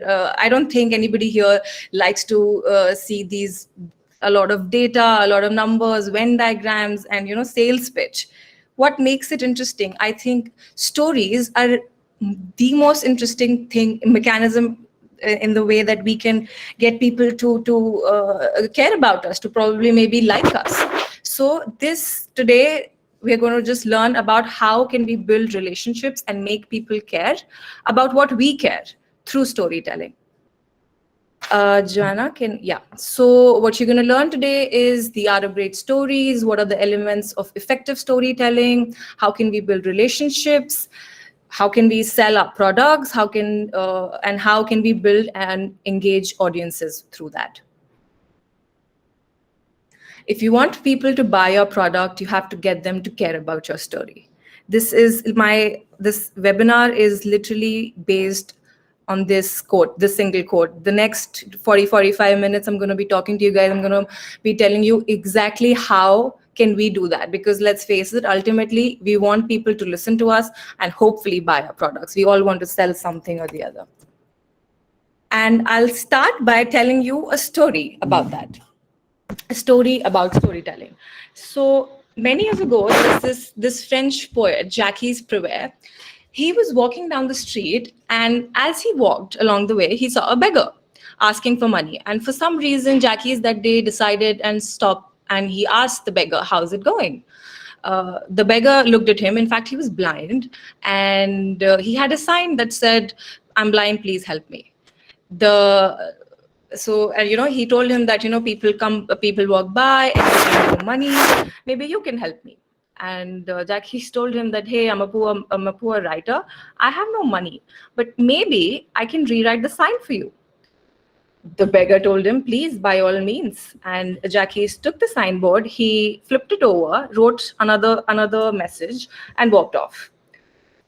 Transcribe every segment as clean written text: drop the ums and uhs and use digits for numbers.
I don't think anybody here likes to see a lot of data, a lot of numbers, Venn diagrams, and sales pitch. What makes it interesting? I think stories are the most interesting mechanism in the way that we can get people to care about us, to probably maybe like us. So this today we're going to just learn about how can we build relationships and make people care about what we care through storytelling. Joanna, yeah. So what you're going to learn today is the art of great stories. What are the elements of effective storytelling? How can we build relationships? How can we sell our products? How can we build and engage audiences through that? If you want people to buy your product, you have to get them to care about your story. This webinar is literally based on this quote, this single quote. The next 45 minutes, I'm going to be talking to you guys. I'm going to be telling you exactly how can we do that, because let's face it, ultimately, we want people to listen to us and hopefully buy our products. We all want to sell something or the other. And I'll start by telling you a story about that. A story about storytelling. So many years ago, there was this French poet, Jacques Prévert. He was walking down the street, and as he walked along the way, he saw a beggar asking for money. And for some reason, Jacques that day decided and stopped, and he asked the beggar, "How's it going?" The beggar looked at him. In fact, he was blind, and he had a sign that said, "I'm blind, please help me." He told him that people walk by and they bring you money, maybe you can help me. And Jacques told him that, "Hey, I'm a poor writer, I have no money, but maybe I can rewrite the sign for you." The beggar told him, "Please, by all means." And Jacques took the signboard, he flipped it over, wrote another message, and walked off.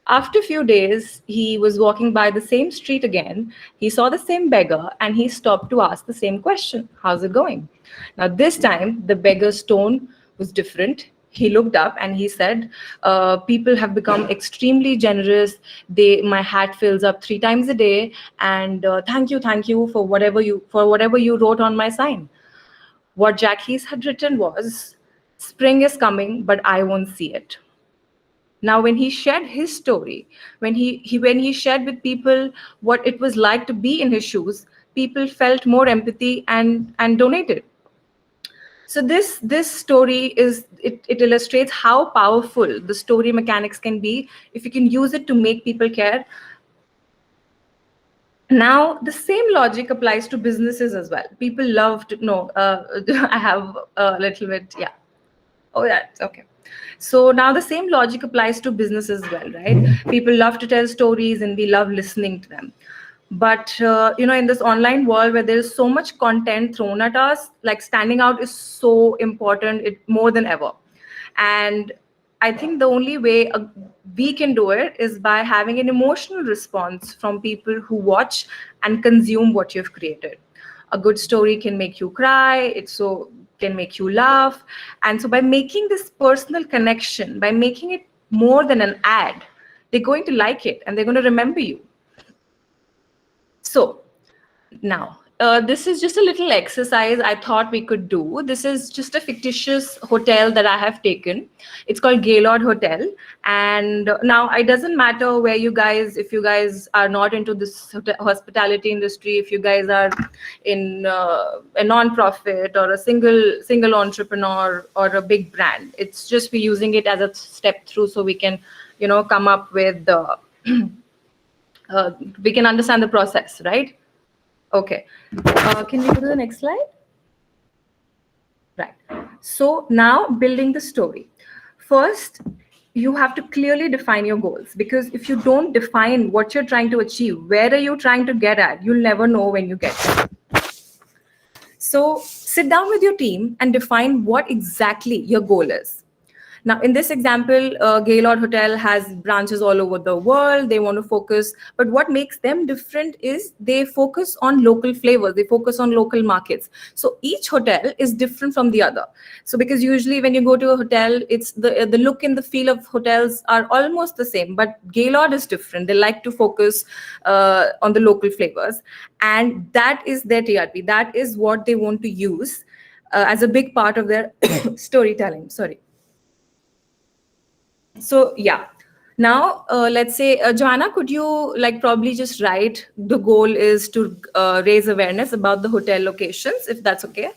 After a few days, he was walking by the same street again. He saw the same beggar, and he stopped to ask the same question, "How's it going?" Now, this time, the beggar's tone was different. He looked up and he said, "People have become extremely generous. My hat fills up 3 times a day, and thank you for whatever you wrote on my sign." What Jacques had written was, "Spring is coming, but I won't see it." Now, when he shared his story, when he shared with people what it was like to be in his shoes, people felt more empathy and donated. So this story it illustrates how powerful the story mechanics can be if you can use it to make people care. Now, the same logic applies to businesses as well. People love to know. I have a little bit, yeah. Oh, yeah, okay. So now the same logic applies to business as well, right? People love to tell stories and we love listening to them. But, in this online world where there's so much content thrown at us, like standing out is so important, more than ever. And I think the only way we can do it is by having an emotional response from people who watch and consume what you've created. A good story can make you cry, can make you laugh. And so by making this personal connection, by making it more than an ad, they're going to like it and they're going to remember you. So now, this is just a little exercise I thought we could do. This is just a fictitious hotel that I have taken. It's called Gaylord Hotel. And now it doesn't matter where if you guys are not into this hospitality industry, if you guys are in a non-profit or a single entrepreneur or a big brand, it's just we're using it as a step through so we can, come up with we can understand the process, right? Okay. Can we go to the next slide? Right. So now building the story. First, you have to clearly define your goals, because if you don't define what you're trying to achieve, where are you trying to get at, you'll never know when you get there. So sit down with your team and define what exactly your goal is. Now, in this example, Gaylord Hotel has branches all over the world. They want to focus, but what makes them different is they focus on local flavors. They focus on local markets. So each hotel is different from the other. So because usually when you go to a hotel, it's the look and the feel of hotels are almost the same, but Gaylord is different. They like to focus on the local flavors, and that is their TRP. That is what they want to use as a big part of their storytelling. Sorry. So yeah. Now let's say, Joanna, could you like probably just write the goal is to raise awareness about the hotel locations, if that's okay?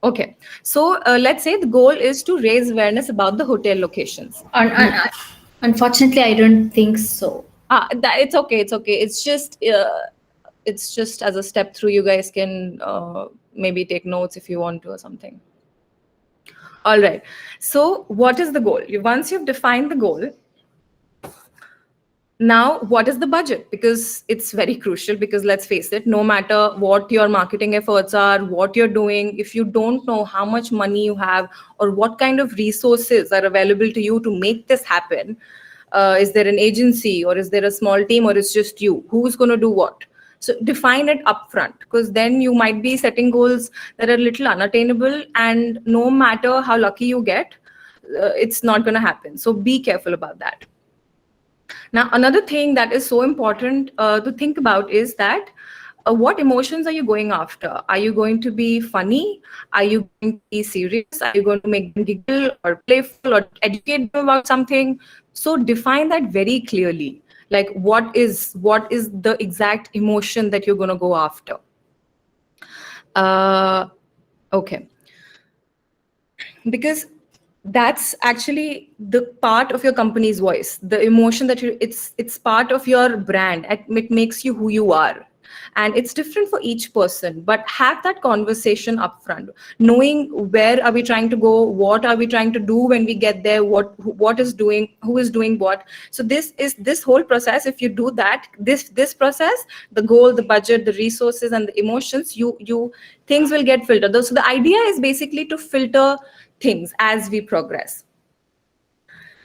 Okay. So let's say the goal is to raise awareness about the hotel locations. Unfortunately, I don't think so. It's okay. It's okay. It's just as a step through. You guys can maybe take notes if you want to or something. All right. So what is the goal? Once you've defined the goal, now what is the budget? Because it's very crucial, because let's face it, no matter what your marketing efforts are, what you're doing, if you don't know how much money you have or what kind of resources are available to you to make this happen, is there an agency or is there a small team or it's just you, who's going to do what? So define it upfront, because then you might be setting goals that are a little unattainable, and no matter how lucky you get, it's not going to happen. So be careful about that. Now, another thing that is so important to think about is that what emotions are you going after? Are you going to be funny? Are you going to be serious? Are you going to make them giggle or playful or educate them about something? So define that very clearly. Like what is the exact emotion that you're going to go after? Okay. Because that's actually the part of your company's voice, the emotion that it's part of your brand. It makes you who you are, and it's different for each person. But have that conversation upfront, knowing where are we trying to go, what are we trying to do when we get there, what is doing, who is doing what. So this whole process, if you do that, this process, the goal, the budget, the resources, and the emotions, you things will get filtered. So the idea is basically to filter things as we progress.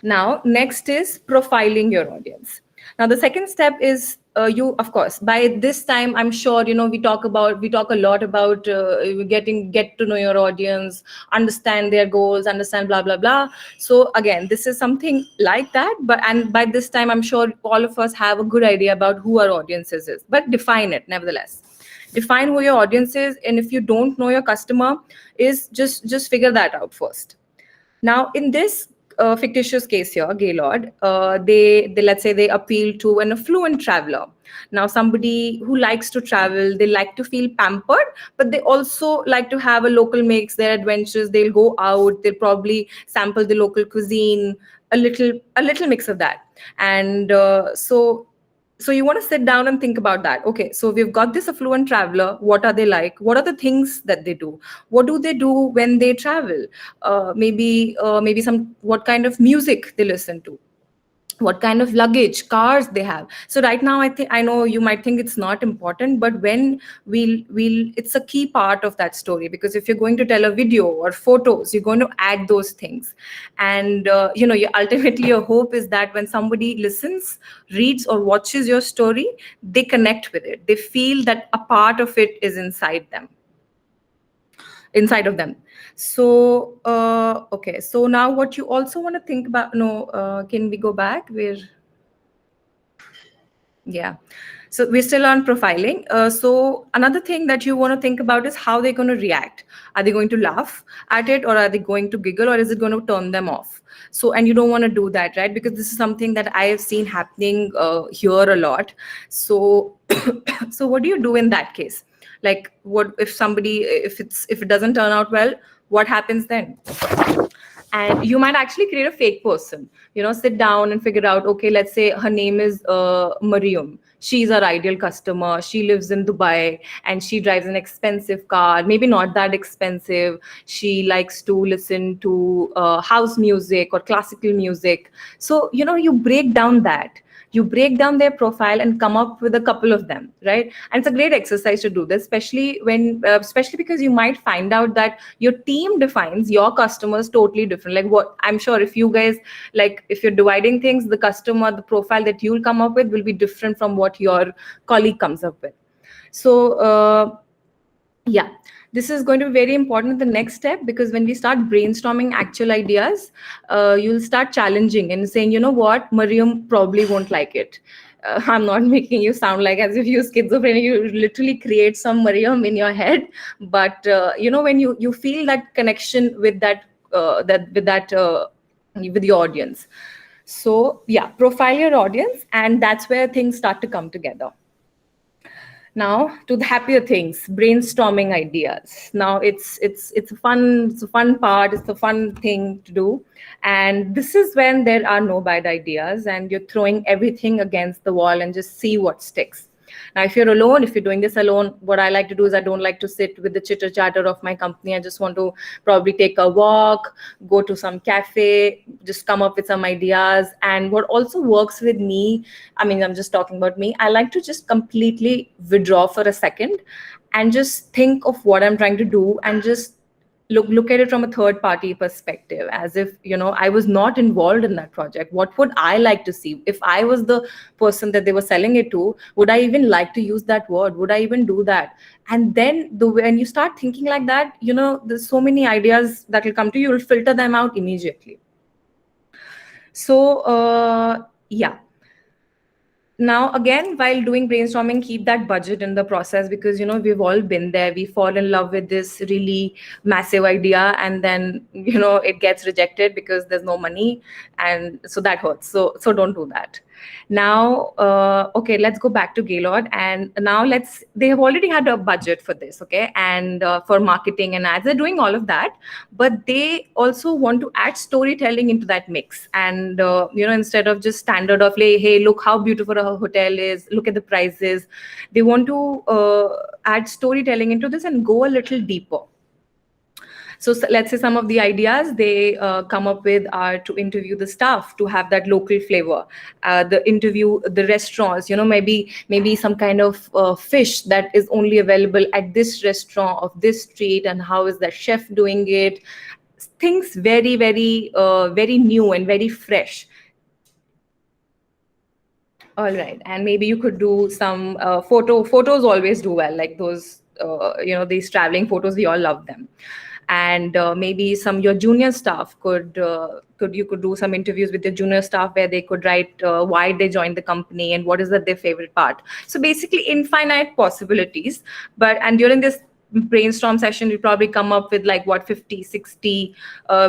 Now, next is profiling your audience. Now, the second step is you, of course, by this time, I'm sure, we talk a lot about get to know your audience, understand their goals, understand blah, blah, blah. So again, this is something like that. And by this time, I'm sure all of us have a good idea about who our audiences is, but define it nevertheless. Define who your audience is, and if you don't know your customer is, just figure that out first. Now, in this fictitious case here, Gaylord, they let's say they appeal to an affluent traveler. Now, somebody who likes to travel, they like to feel pampered, but they also like to have a local mix, their adventures. They'll go out, they'll probably sample the local cuisine, a little mix of that. And so you want to sit down and think about that. Okay, so we've got this affluent traveler. What are they like? What are the things that they do? What do they do when they travel? Maybe what kind of music they listen to, what kind of luggage, cars they have. So right now, I know you might think it's not important, but when it's a key part of that story, because if you're going to tell a video or photos, you're going to add those things. And ultimately your hope is that when somebody listens, reads, or watches your story, they connect with it. They feel that a part of it is inside of them. So okay, so now what you also want to think about, can we go back where? Yeah, so we're still on profiling. So another thing that you want to think about is how they're going to react. Are they going to laugh at it, or are they going to giggle, or is it going to turn them off? So, and you don't want to do that, right? Because this is something that I have seen happening here a lot. So so what do you do in that case? Like, what if if it doesn't turn out well, what happens then? And you might actually create a fake person, sit down and figure out, okay, let's say her name is Mariam. She's our ideal customer. She lives in Dubai and she drives an expensive car, maybe not that expensive. She likes to listen to house music or classical music. So, you break down that. you break down their profile and come up with a couple of them, right? And it's a great exercise to do this, especially when especially because you might find out that your team defines your customers totally different. Like, what I'm sure, if you guys, like, if you're dividing things, the customer, the profile that you'll come up with will be different from what your colleague comes up with. So yeah, this is going to be very important in the next step, because when we start brainstorming actual ideas, you'll start challenging and saying, you know what, Mariam probably won't like it. I'm not making you sound like as if you're schizophrenic. You literally create some Mariam in your head, but when you feel that connection with with the audience. So yeah, profile your audience, and that's where things start to come together. Now to the happier things, brainstorming ideas. Now it's a fun part, it's a fun thing to do. And this is when there are no bad ideas and you're throwing everything against the wall and just see what sticks. Now, if you're alone, if you're doing this alone, what I like to do is I don't like to sit with the chitter chatter of my company. I just want to probably take a walk, go to some cafe, just come up with some ideas. And what also works with me, I mean, I'm just talking about me, I like to just completely withdraw for a second and just think of what I'm trying to do, and just look at it from a third party perspective, as if I was not involved in that project. What would I like to see? If I was the person that they were selling it to, would I even like to use that word? Would I even do that? And then when you start thinking like that, there's so many ideas that will come to you. You'll filter them out immediately. So yeah. Now, again, while doing brainstorming, keep that budget in the process, because we've all been there. We fall in love with this really massive idea, and then it gets rejected because there's no money, and so that hurts. So don't do that. Now, okay, let's go back to Gaylord, and now they have already had a budget for this, okay, and for marketing and ads, they're doing all of that, but they also want to add storytelling into that mix. And instead of just standard of, like, hey, look how beautiful a hotel is, look at the prices, they want to add storytelling into this and go a little deeper. So let's say some of the ideas they come up with are to interview the staff, to have that local flavor, the interview the restaurants, maybe some kind of fish that is only available at this restaurant of this street, and how is that chef doing it. Things very, very, very new and very fresh. All right, and maybe you could do some photos always do well, like those these traveling photos, we all love them. And maybe your junior staff could do some interviews with your junior staff, where they could write why they joined the company and what is their favorite part. So basically infinite possibilities. And during this brainstorm session, you probably come up with like 50-60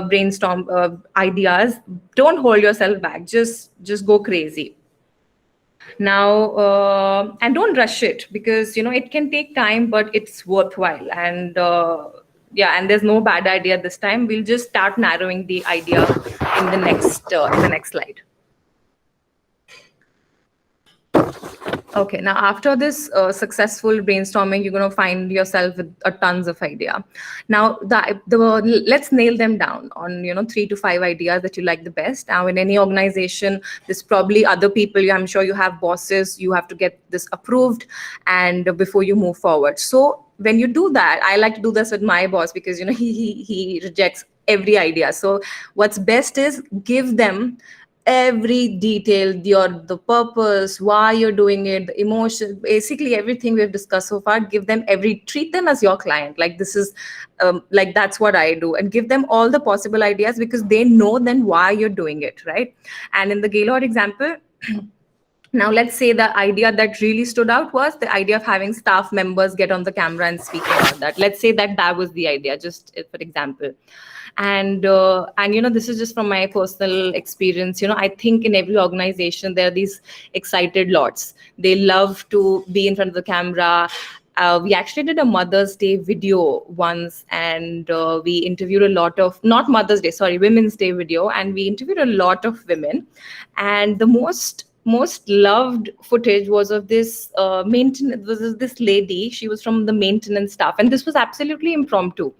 brainstorm ideas. Don't hold yourself back, just go crazy. Now, and don't rush it, because it can take time, but it's worthwhile. And yeah, and there's no bad idea this time. We'll just start narrowing the idea in the next slide. Okay, now after this successful brainstorming, you're going to find yourself with tons of idea. Now, let's nail them down on 3 to 5 ideas that you like the best. Now, in any organization, there's probably other people. I'm sure you have bosses. You have to get this approved, and before you move forward. So when you do that, I like to do this with my boss, because he rejects every idea. So what's best is give them every detail, the purpose, why you're doing it, the emotion, basically everything we've discussed so far. Treat them as your client. Like, this is like, that's what I do, and give them all the possible ideas, because they know then why you're doing it, right? And in the Gaylord example, now let's say the idea that really stood out was the idea of having staff members get on the camera and speak about that. Let's say that was the idea, just for example. And this is just from my personal experience. I think in every organization there are these excited lots. They love to be in front of the camera. We actually did a Mother's Day video once, and we interviewed a lot of, not Mother's Day, sorry, Women's Day video, and we interviewed a lot of women. And the most loved footage was of this maintenance. This lady, she was from the maintenance staff, and this was absolutely impromptu.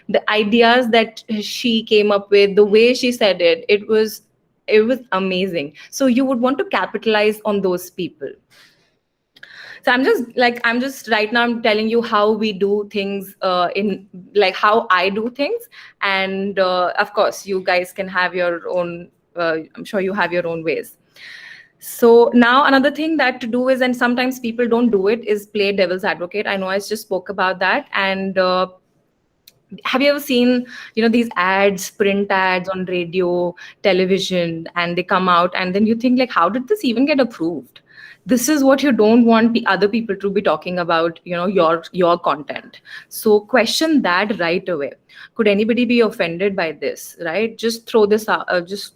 The ideas that she came up with, the way she said it, it was It was amazing. So you would want to capitalize on those people. So I'm just right now I'm telling you how we do things, in like how I do things. And of course you guys can have your own, I'm sure you have your own ways. So now another thing that to do is, and sometimes people don't do it, is play devil's advocate. I know I just spoke about that. And have you ever seen, these ads, print ads on radio, television, and they come out, and then you think like, how did this even get approved? This is what you don't want other people to be talking about, your content. So question that right away. Could anybody be offended by this, right? Just throw this out, just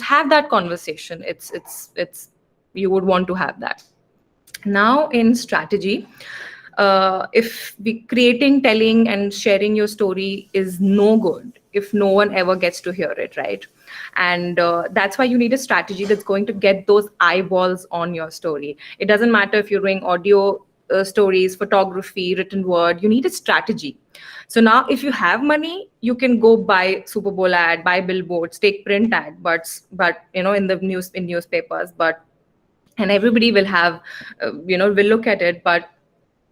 have that conversation. It's you would want to have that. Now in strategy, if we creating, telling, and sharing your story is no good if no one ever gets to hear it, right? And that's why you need a strategy that's going to get those eyeballs on your story. It doesn't matter if you're doing audio stories, photography, written word. You need a strategy. So now if you have money, you can go buy Super Bowl ad, buy billboards, take print ad, but in the in newspapers, but and everybody will have, will look at it. But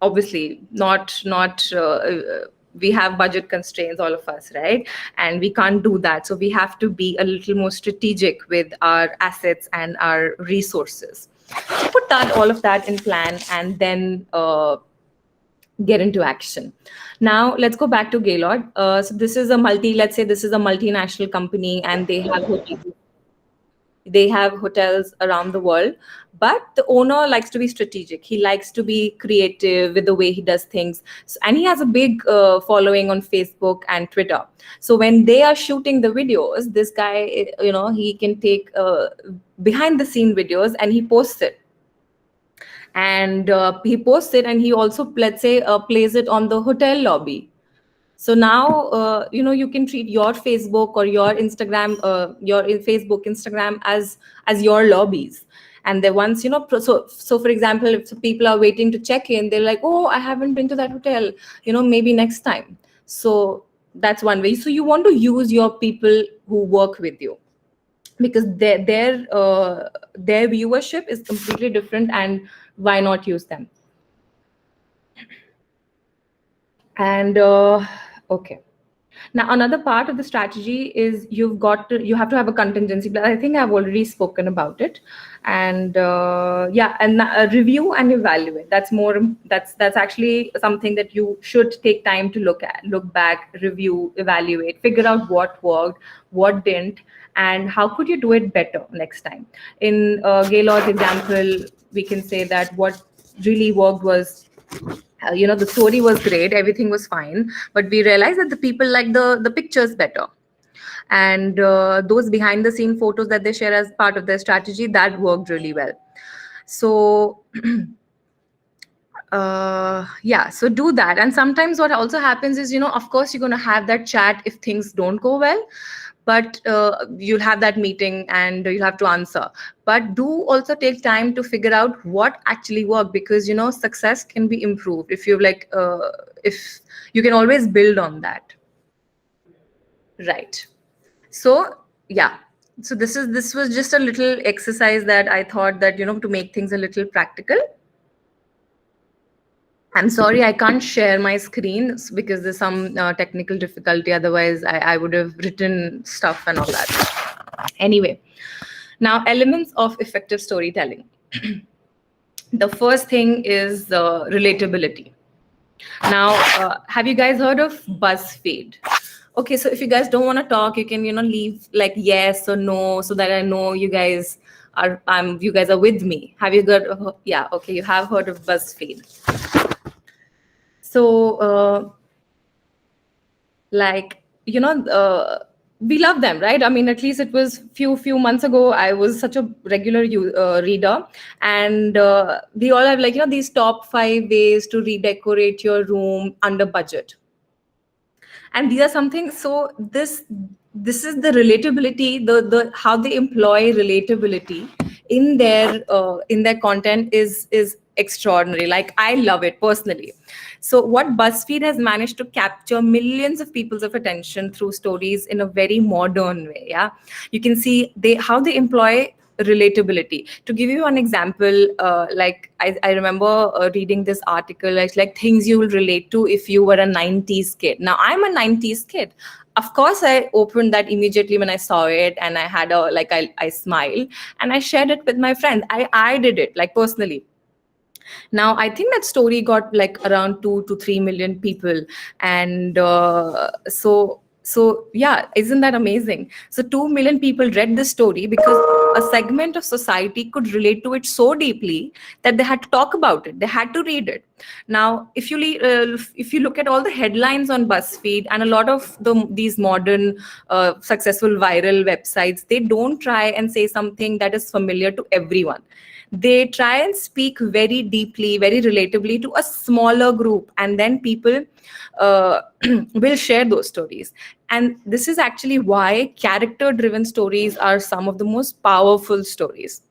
obviously not we have budget constraints, all of us, right? And we can't do that. So we have to be a little more strategic with our assets and our resources. So put that, all of that in plan, and then get into action. Now let's go back to Gaylord. So this is a let's say this is a multinational company, and they have hotels around the world. But the owner likes to be strategic. He likes to be creative with the way he does things. And he has a big following on Facebook and Twitter. So when they are shooting the videos, this guy, he can take behind the scene videos, and he posts it. And he posts it, and he also, let's say, plays it on the hotel lobby. So now, you can treat your Facebook or your Instagram, Facebook, Instagram as your lobbies. And then once, so for example, if people are waiting to check in, they're like, oh, I haven't been to that hotel, maybe next time. So that's one way. So you want to use your people who work with you, because their viewership is completely different, and why not use them? And okay. Now, another part of the strategy is you have to have a contingency plan. I think I've already spoken about it. And review and evaluate. That's actually something that you should take time to look back, review, evaluate, figure out what worked, what didn't, and how could you do it better next time. In Gaylord's example, we can say that what really worked was, the story was great, everything was fine, but we realized that the people like the pictures better. And those behind the scene photos that they share as part of their strategy, that worked really well. So so do that. And sometimes what also happens is, of course you're going to have that chat if things don't go well, but you'll have that meeting and you'll have to answer. But do also take time to figure out what actually worked, because success can be improved if if you can always build on that, right? So yeah, so this was just a little exercise that I thought that, to make things a little practical. I'm sorry, I can't share my screen because there's some technical difficulty. Otherwise, I would have written stuff and all that. Anyway, now elements of effective storytelling. The first thing is relatability. Now, have you guys heard of BuzzFeed? Okay, so if you guys don't want to talk, you can, leave like yes or no, so that I know you guys are with me. Have you got? Yeah, okay, you have heard of BuzzFeed. So, we love them, right? I mean, at least it was few months ago. I was such a regular reader, and we all have these top 5 ways to redecorate your room under budget. And these are something. So this is the relatability, the how they employ relatability in their content is extraordinary. Like, I love it personally. So what BuzzFeed has managed to capture millions of people's of attention through stories in a very modern way. Yeah, you can see how they employ relatability. To give you an example, like I remember reading this article, like things you will relate to if you were a 90s kid. Now I'm a 90s kid. Of course, I opened that immediately when I saw it, and I had I smiled and I shared it with my friends. I did it like personally. Now I think that story got like around 2 to 3 million people, and so yeah, isn't that amazing? So 2 million people read the story because a segment of society could relate to it so deeply that they had to talk about it. They had to read it. Now, if you look at all the headlines on BuzzFeed and a lot of these modern successful viral websites, they don't try and say something that is familiar to everyone. They try and speak very deeply, very relatably to a smaller group, and then people will share those stories. And this is actually why character driven stories are some of the most powerful stories.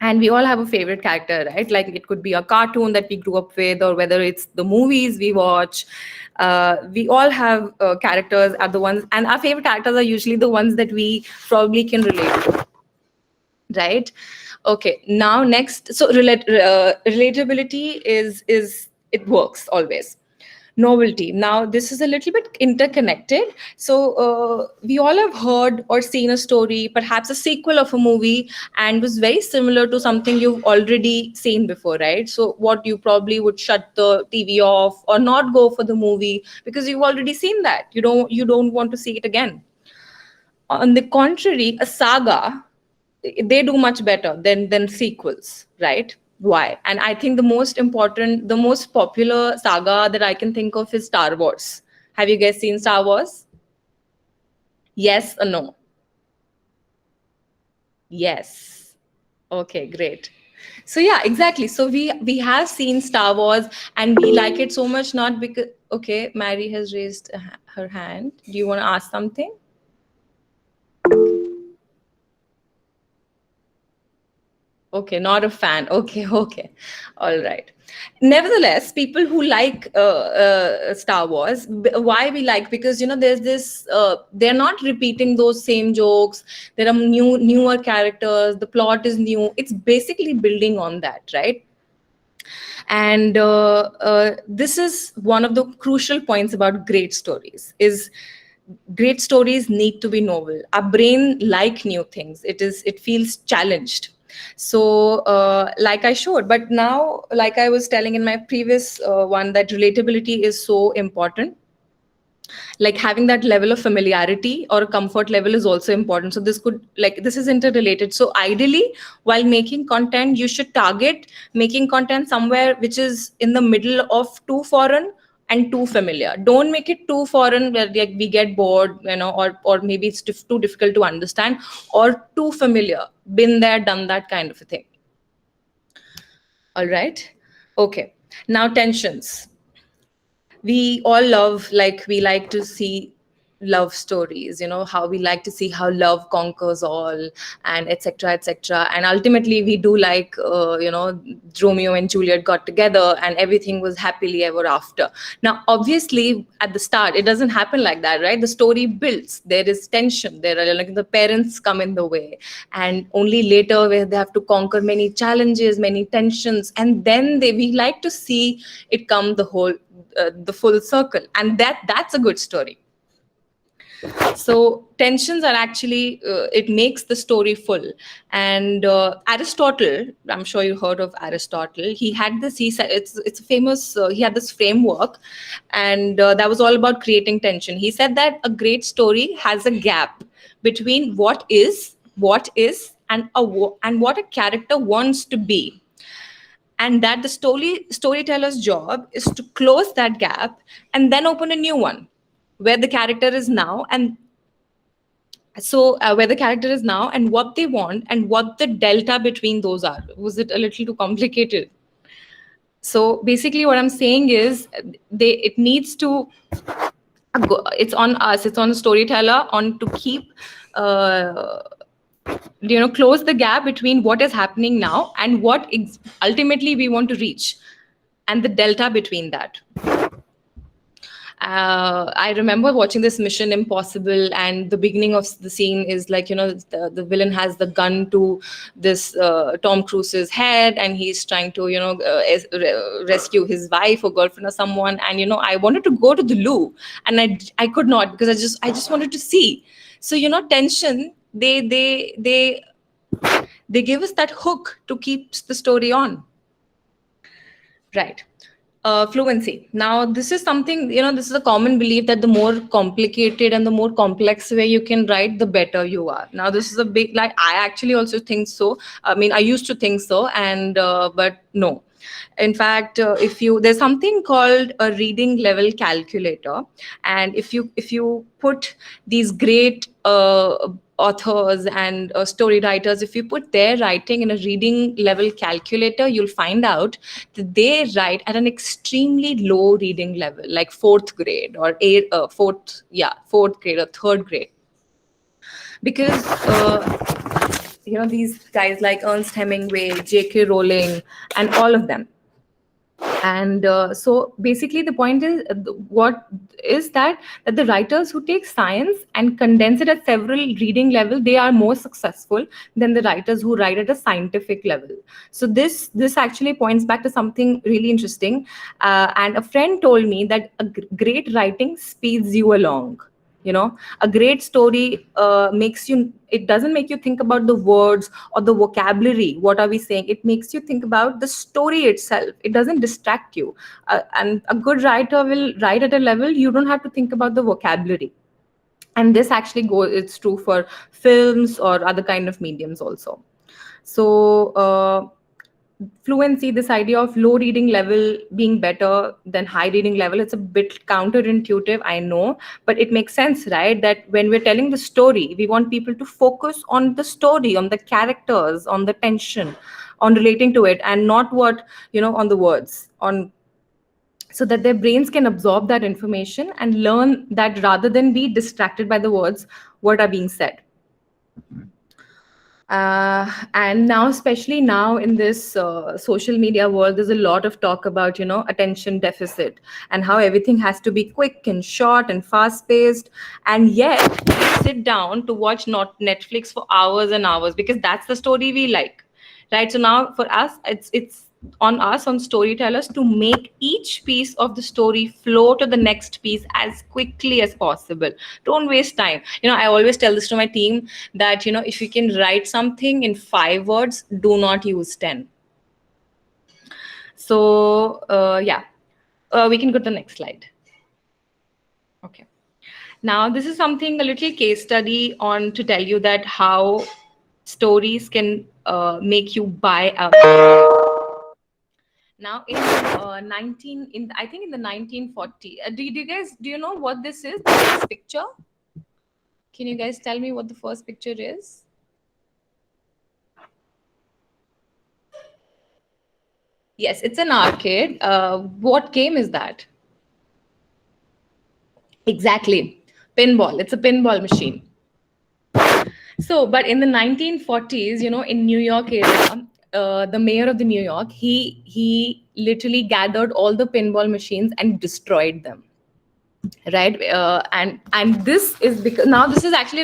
And we all have a favorite character, right? Like, it could be a cartoon that we grew up with, or whether it's the movies we watch. We all have characters are the ones, and our favorite characters are usually the ones that we probably can relate to, right? Okay, now next, so relatability is it works always. Novelty, now this is a little bit interconnected. So we all have heard or seen a story, perhaps a sequel of a movie, and was very similar to something you've already seen before, right? So what you probably would shut the TV off or not go for the movie because you've already seen that. You don't want to see it again. On the contrary, a saga, they do much better than sequels, right? Why? And I think the most popular saga that I can think of is Star Wars. Have you guys seen Star Wars? Yes or no? Yes. Okay, great. So yeah, exactly. So we have seen Star Wars, and we like it so much, not because, okay, Mary has raised her hand. Do you want to ask something? Okay, not a fan. Okay, okay. All right. Nevertheless, people who like Star Wars, why we like? Because there's this. They're not repeating those same jokes. There are newer characters. The plot is new. It's basically building on that, right? And this is one of the crucial points about great stories. Is great stories need to be novel. Our brain like new things. It feels challenged. So like I showed, but now, like I was telling in my previous one, that relatability is so important. Like, having that level of familiarity or comfort level is also important. So this is interrelated. So ideally, while making content, you should target making content somewhere which is in the middle of too foreign and too familiar. Don't make it too foreign where, like, we get bored, or maybe it's too difficult to understand, or too familiar, been there, done that kind of a thing. All right. Okay, now tensions. We all love, like, we like to see love stories, how we like to see how love conquers all, and etc etc. And ultimately we do like, Romeo and Juliet got together and everything was happily ever after. Now obviously at the start it doesn't happen like that, right? The story builds, there is tension, there are, like, the parents come in the way, and only later where they have to conquer many challenges, many tensions, and then we like to see it come the full circle, and that's a good story. So tensions are actually, it makes the story full. And Aristotle, I'm sure you heard of Aristotle. He had this, he said, it's a famous, he had this framework, and that was all about creating tension. He said that a great story has a gap between what is and what a character wants to be, and that the storyteller's job is to close that gap and then open a new one where the character is now. And so where the character is now and what they want and what the delta between those are. Was it a little too complicated? So basically what I'm saying is, it needs to it's on us, it's on the storyteller, on to keep uh, close the gap between what is happening now and what ultimately we want to reach, and the delta between that. I remember watching this Mission Impossible, and the beginning of the scene is like, the villain has the gun to this Tom Cruise's head, and he's trying to, rescue his wife or girlfriend or someone. And I wanted to go to the loo, and I could not, because I just wanted to see. So tension. They give us that hook to keep the story on. Right. Fluency. Now, this is something, this is a common belief that the more complicated and the more complex way you can write, the better you are. Now, this is a big, like, I actually also think so. I mean, I used to think so, and, but no. In fact, there's something called a reading level calculator. And if you put these great authors and story writers, if you put their writing in a reading level calculator, you'll find out that they write at an extremely low reading level, like fourth grade or fourth grade or third grade, because these guys like Ernest Hemingway, J.K. Rowling, and all of them. And so basically the point is, what is that the writers who take science and condense it at several reading level, they are more successful than the writers who write at a scientific level. So this actually points back to something really interesting. And a friend told me that great writing speeds you along. A great story makes you, it doesn't make you think about the words or the vocabulary, what are we saying, it makes you think about the story itself. It doesn't distract you. And a good writer will write at a level you don't have to think about the vocabulary. And this actually it's true for films or other kind of mediums also. So fluency, this idea of low reading level being better than high reading level, it's a bit counterintuitive, I know, but it makes sense, right? That when we're telling the story, we want people to focus on the story, on the characters, on the tension, on relating to it, and not on the words, so that their brains can absorb that information and learn that, rather than be distracted by the words what are being said. And now, especially now in this social media world, there's a lot of talk about, attention deficit, and how everything has to be quick and short and fast paced. And yet we sit down to watch not Netflix for hours and hours because that's the story we like, right? So now for us, it's on us, on storytellers, to make each piece of the story flow to the next piece as quickly as possible. Don't waste time. I always tell this to my team, that if you can write something in 5 words, do not use 10. So yeah, we can go to the next slide. Okay. Now, this is something, a little case study on, to tell you that how stories can make you buy up. Now, in I think in the 1940, do you guys, do you know what this is? This picture? Can you guys tell me what the first picture is? Yes, it's an arcade. What game is that? Exactly. Pinball. It's a pinball machine. So, but in the 1940s, in New York area, the mayor of the New York, he literally gathered all the pinball machines and destroyed them. Right. And this is because now this is actually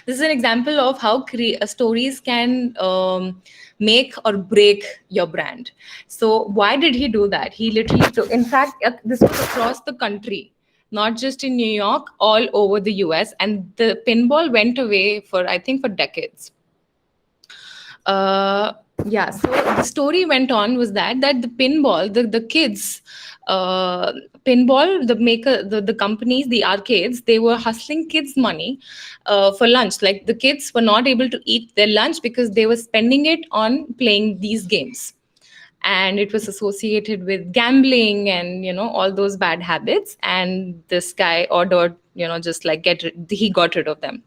this is an example of how stories can make or break your brand. So why did he do that? He literally took, in fact, this was across the country, not just in New York, all over the US, and the pinball went away for, I think, for decades. Yeah, so the story went on was that the pinball, the kids, pinball, the companies, the arcades, they were hustling kids money for lunch. Like, the kids were not able to eat their lunch because they were spending it on playing these games, and it was associated with gambling and all those bad habits. And this guy ordered, just like he got rid of them.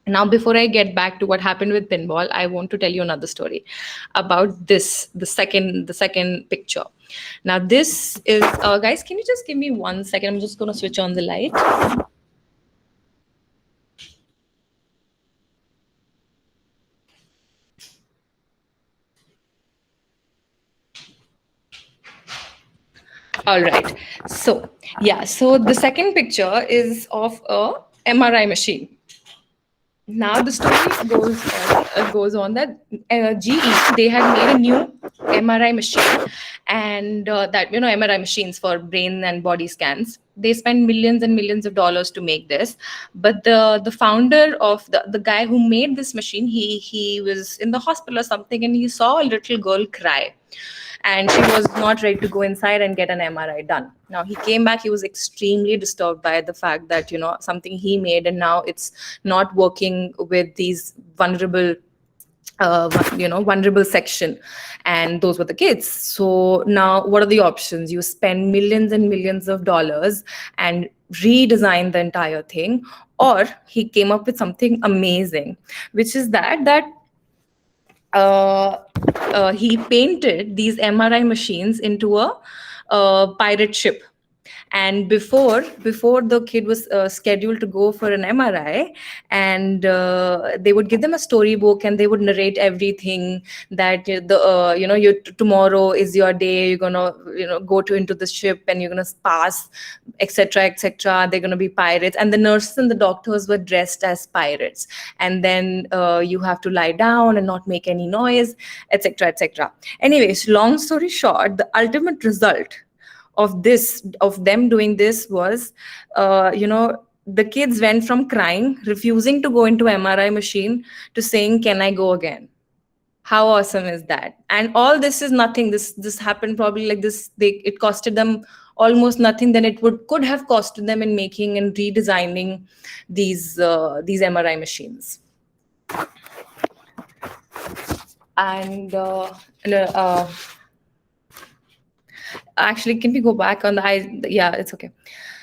Now, before I get back to what happened with pinball, I want to tell you another story about this, the second picture. Now, this is, guys, can you just give me 1 second? I'm just going to switch on the light. All right. So, yeah, so the second picture is of a MRI machine. Now the story goes on that GE, they had made a new MRI machine, and that, MRI machines for brain and body scans. They spent millions and millions of dollars to make this, but the founder of the guy who made this machine, he was in the hospital or something, and he saw a little girl cry, and she was not ready to go inside and get an MRI done. Now he came back, he was extremely disturbed by the fact that, something he made and now it's not working with these vulnerable section, and those were the kids. So now what are the options? You spend millions and millions of dollars and redesign the entire thing, or he came up with something amazing, which is that uh, he painted these MRI machines into a pirate ship. And before the kid was scheduled to go for an MRI, and they would give them a storybook and they would narrate everything, that tomorrow is your day, you're gonna go to into the ship and you're gonna pass, etc., etc. They're gonna be pirates, and the nurses and the doctors were dressed as pirates, and then you have to lie down and not make any noise, etc., etc. Anyways, long story short, the ultimate result of them doing this was, the kids went from crying, refusing to go into MRI machine, to saying, can I go again? How awesome is that? And all this is nothing, this happened probably like this, it costed them almost nothing than it could have costed them in making and redesigning these MRI machines. And actually, can we go back on the yeah, it's okay.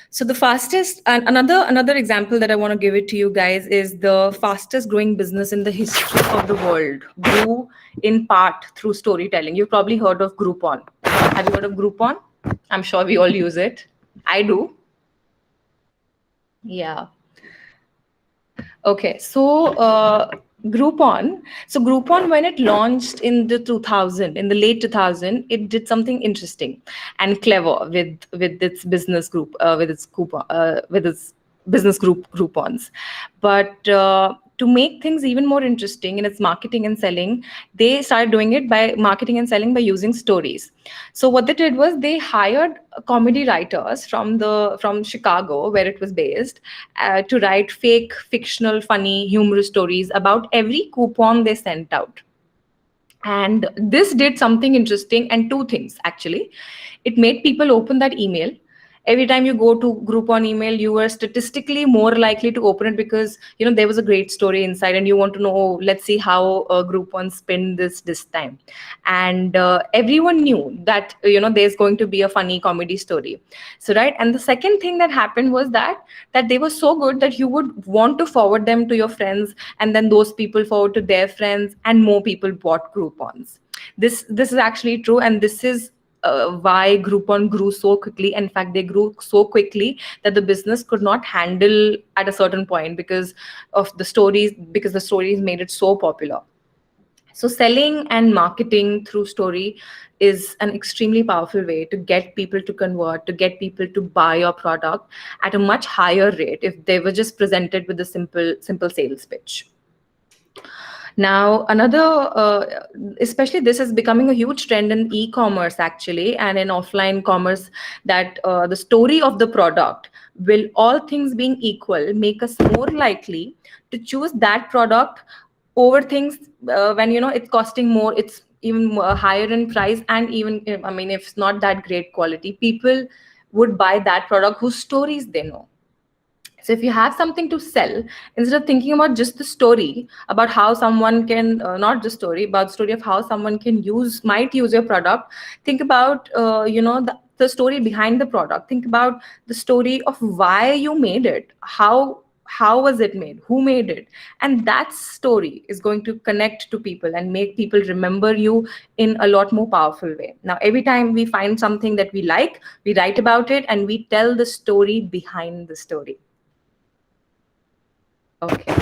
So the fastest, and another example that I want to give it to you guys, is the fastest growing business in the history of the world grew in part through storytelling. You've probably heard of Groupon. Have you heard of Groupon? I'm sure we all use it. I do. Yeah. Okay, so Groupon, when it launched in the 2000, in the late 2000, it did something interesting and clever with its business group, with its business group Groupons. But to make things even more interesting in its marketing and selling, they started doing it by marketing and selling by using stories. So what they did was they hired comedy writers from Chicago, where it was based, to write fake, fictional, funny, humorous stories about every coupon they sent out. And this did something interesting, and two things actually. It made people open that email. Every time you go to Groupon email, you were statistically more likely to open it, because there was a great story inside and you want to know, oh, let's see how Groupon spin this time. And everyone knew that there's going to be a funny comedy story. So right, and the second thing that happened was that they were so good that you would want to forward them to your friends, and then those people forward to their friends, and more people bought Groupons. This is actually true, and this is why Groupon grew so quickly. In fact, they grew so quickly that the business could not handle at a certain point, because the stories made it so popular. So selling and marketing through story is an extremely powerful way to get people to convert, to get people to buy your product at a much higher rate if they were just presented with a simple sales pitch. Now, especially this is becoming a huge trend in e-commerce actually, and in offline commerce, that the story of the product will, all things being equal, make us more likely to choose that product over things when it's costing more, it's even higher in price, and even if it's not that great quality, people would buy that product whose stories they know. So if you have something to sell, instead of thinking about just the story about how someone can, not the story, about the story of how someone might use your product, think about, the story behind the product. Think about the story of why you made it, how was it made, who made it, and that story is going to connect to people and make people remember you in a lot more powerful way. Now, every time we find something that we like, we write about it and we tell the story behind the story. Okay.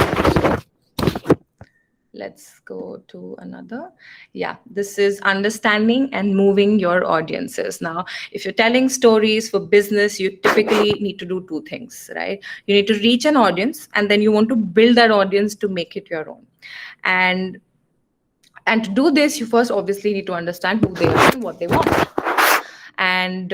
let's go to another. Yeah, this is understanding and moving your audiences. Now, if you're telling stories for business, you typically need to do two things, right? You need to reach an audience, and then you want to build that audience to make it your own. And and to do this, you first obviously need to understand who they are and what they want. And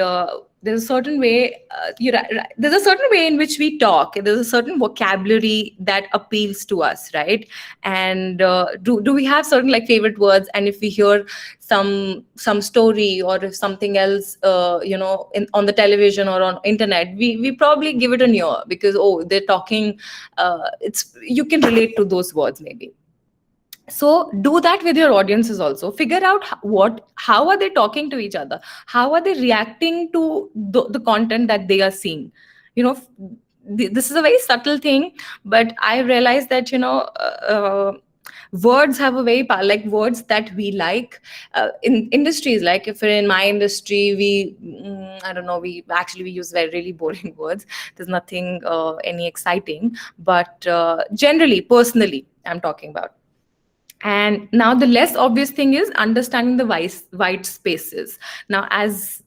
there's a certain way there's a certain way in which we talk. There's a certain vocabulary that appeals to us, right? And do we have certain like favorite words? And if we hear some story, or if something else on the television or on internet, we probably give it an ear, because oh, they're talking, it's you can relate to those words maybe. So do that with your audiences also. Figure out how are they talking to each other, how are they reacting to the content that they are seeing. you know f- this is a very subtle thing, but I realized that words have a very like words that we like in industries. Like if in my industry, I don't know, we use very really boring words. There's nothing any exciting, but generally, personally, I'm talking about. And now the less obvious thing is understanding the white spaces. Now, as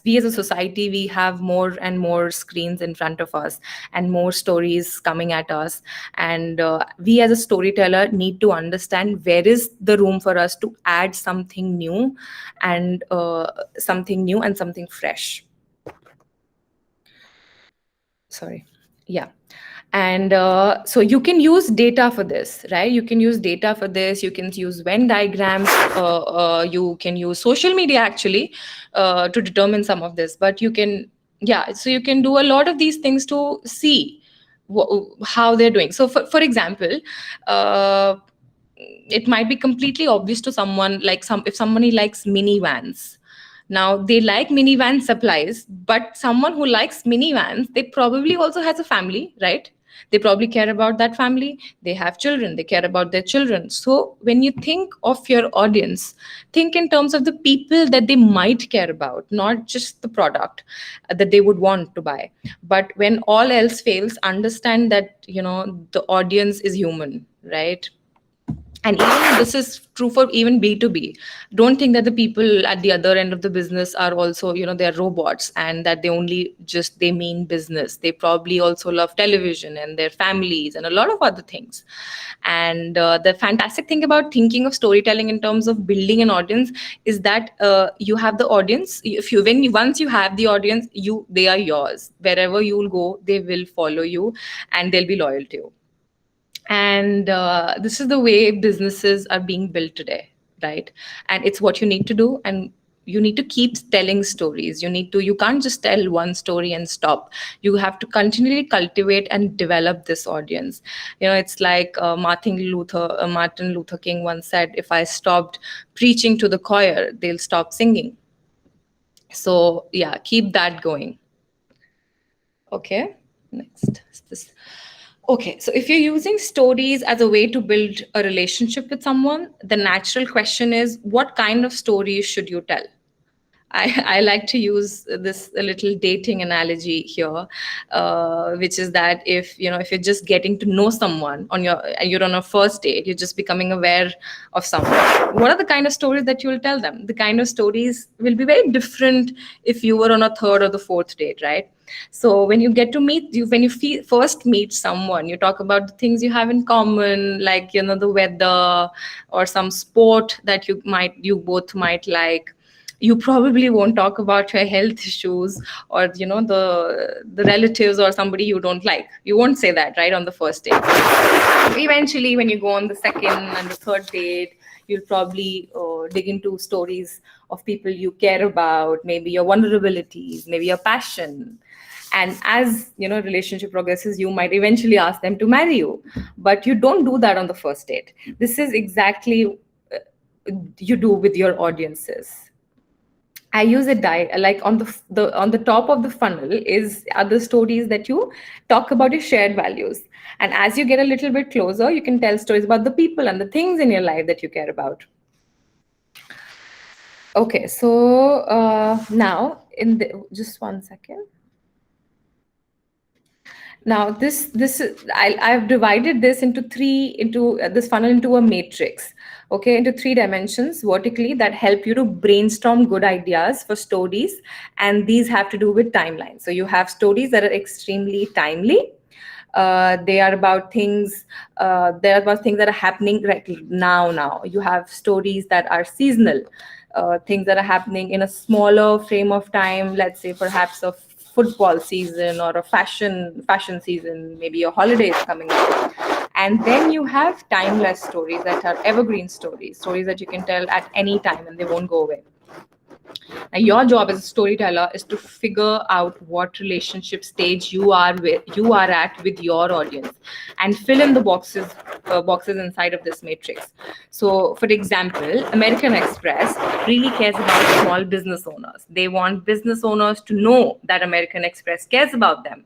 we as a society, we have more and more screens in front of us, and more stories coming at us. And we as a storyteller need to understand where is the room for us to add something new, and something fresh. Sorry. Yeah. And so you can use data for this, right? You can use data for this. You can use Venn diagrams. You can use social media actually to determine some of this. But you can, yeah, so you can do a lot of these things to see how they're doing. So for example, uh, it might be completely obvious to someone, like if somebody likes minivans. Now they like minivan supplies, but someone who likes minivans, they probably also has a family, right? They probably care about that family. They have children, they care about their children. So when you think of your audience, think in terms of the people that they might care about, not just the product that they would want to buy. But when all else fails, understand that the audience is human, right? And even this is true for even B2B. Don't think that the people at the other end of the business are also, they're robots, and that they mean business. They probably also love television and their families and a lot of other things. And the fantastic thing about thinking of storytelling in terms of building an audience is that you have the audience. Once you have the audience, they are yours. Wherever you'll go, they will follow you, and they'll be loyal to you. And this is the way businesses are being built today, right? And it's what you need to do. And you need to keep telling stories. You can't just tell one story and stop. You have to continually cultivate and develop this audience. It's like Martin Luther King once said, if I stopped preaching to the choir, they'll stop singing. So yeah, keep that going. Okay, next is this. Okay, so if you're using stories as a way to build a relationship with someone, the natural question is, what kind of stories should you tell? I like to use this a little dating analogy here, which is that if you're just getting to know someone you're on a first date, you're just becoming aware of someone. What are the kind of stories that you will tell them? The kind of stories will be very different if you were on a third or the fourth date, right? So when you get to when you first meet someone, you talk about the things you have in common, like the weather or some sport that you both might like. You probably won't talk about your health issues, or the relatives or somebody you don't like. You won't say that, right, on the first date. Eventually, when you go on the second and the third date, you'll probably dig into stories of people you care about, maybe your vulnerabilities, maybe your passion. And as relationship progresses, you might eventually ask them to marry you. But you don't do that on the first date. This is exactly you do with your audiences. I use a like on the top of the funnel is other stories that you talk about your shared values. And as you get a little bit closer, you can tell stories about the people and the things in your life that you care about. Okay, so now just one second. Now I've divided this into this funnel into a matrix, okay, into three dimensions vertically that help you to brainstorm good ideas for stories, and these have to do with timelines. So you have stories that are extremely timely. They are about things. They are about things that are happening right now. Now you have stories that are seasonal, things that are happening in a smaller frame of time. Let's say perhaps a football season or a fashion season, maybe a holiday is coming up. And then you have timeless stories that are evergreen stories that you can tell at any time and they won't go away. Now, your job as a storyteller is to figure out what relationship stage you are at with your audience, and fill in the boxes inside of this matrix. So, for example, American Express really cares about small business owners. They want business owners to know that American Express cares about them.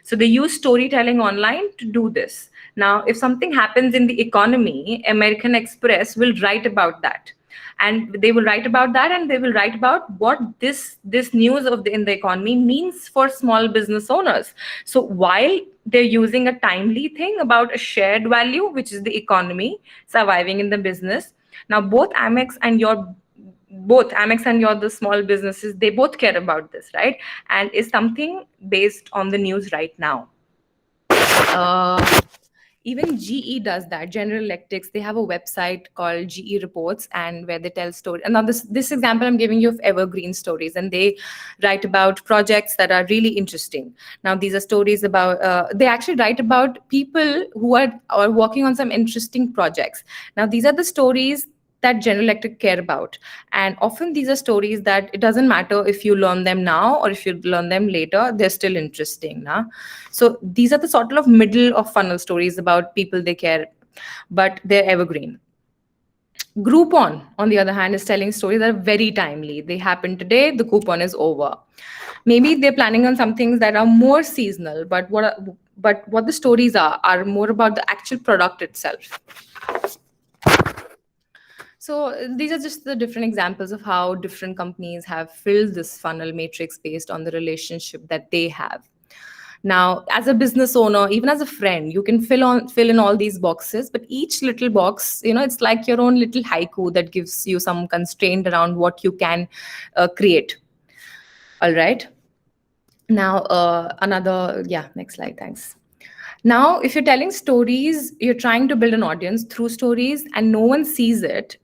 So they use storytelling online to do this. Now, if something happens in the economy, American Express will write about that, and they will write about that, and they will write about what this news in the economy means for small business owners. So while they're using a timely thing about a shared value, which is the economy surviving in the business. Now both Amex and your the small businesses, they both care about this, right? And is something based on the news right now. uh, Even GE does that. General Electrics, they have a website called GE Reports, and where they tell stories. And now this example I'm giving you of evergreen stories, and they write about projects that are really interesting. Now these are stories about. They actually write about people who are working on some interesting projects. Now these are the stories that General Electric care about. And often these are stories that it doesn't matter if you learn them now or if you learn them later, they're still interesting. Nah? So these are the sort of middle of funnel stories about people they care, but they're evergreen. Groupon, on the other hand, is telling stories that are very timely. They happen today, the coupon is over. Maybe they're planning on some things that are more seasonal, but what the stories are more about the actual product itself. So these are just the different examples of how different companies have filled this funnel matrix based on the relationship that they have. Now, as a business owner, even as a friend, you can fill in all these boxes, but each little box, it's like your own little haiku that gives you some constraint around what you can create. All right. Now, next slide, thanks. Now, if you're telling stories, you're trying to build an audience through stories and no one sees it,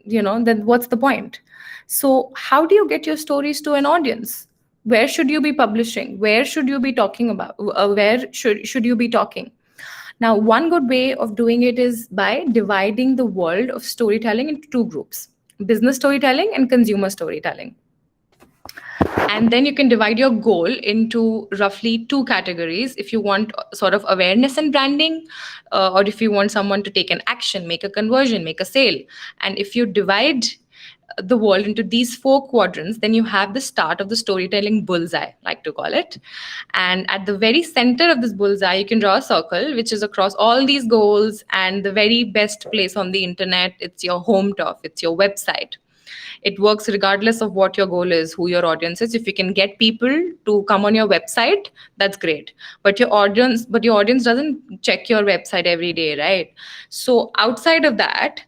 then what's the point? So how do you get your stories to an audience? Where should you be publishing? Where should you be talking about? Where should you be talking? Now, one good way of doing it is by dividing the world of storytelling into two groups: business storytelling and consumer storytelling. And then you can divide your goal into roughly two categories. If you want sort of awareness and branding, or if you want someone to take an action, make a conversion, make a sale. And if you divide the world into these four quadrants, then you have the start of the storytelling bullseye, like to call it. And at the very center of this bullseye, you can draw a circle, which is across all these goals. And the very best place on the internet, it's your home turf, it's your website. It works regardless of what your goal is, who your audience is. If you can get people to come on your website, that's great. But your audience doesn't check your website every day, right? So outside of that,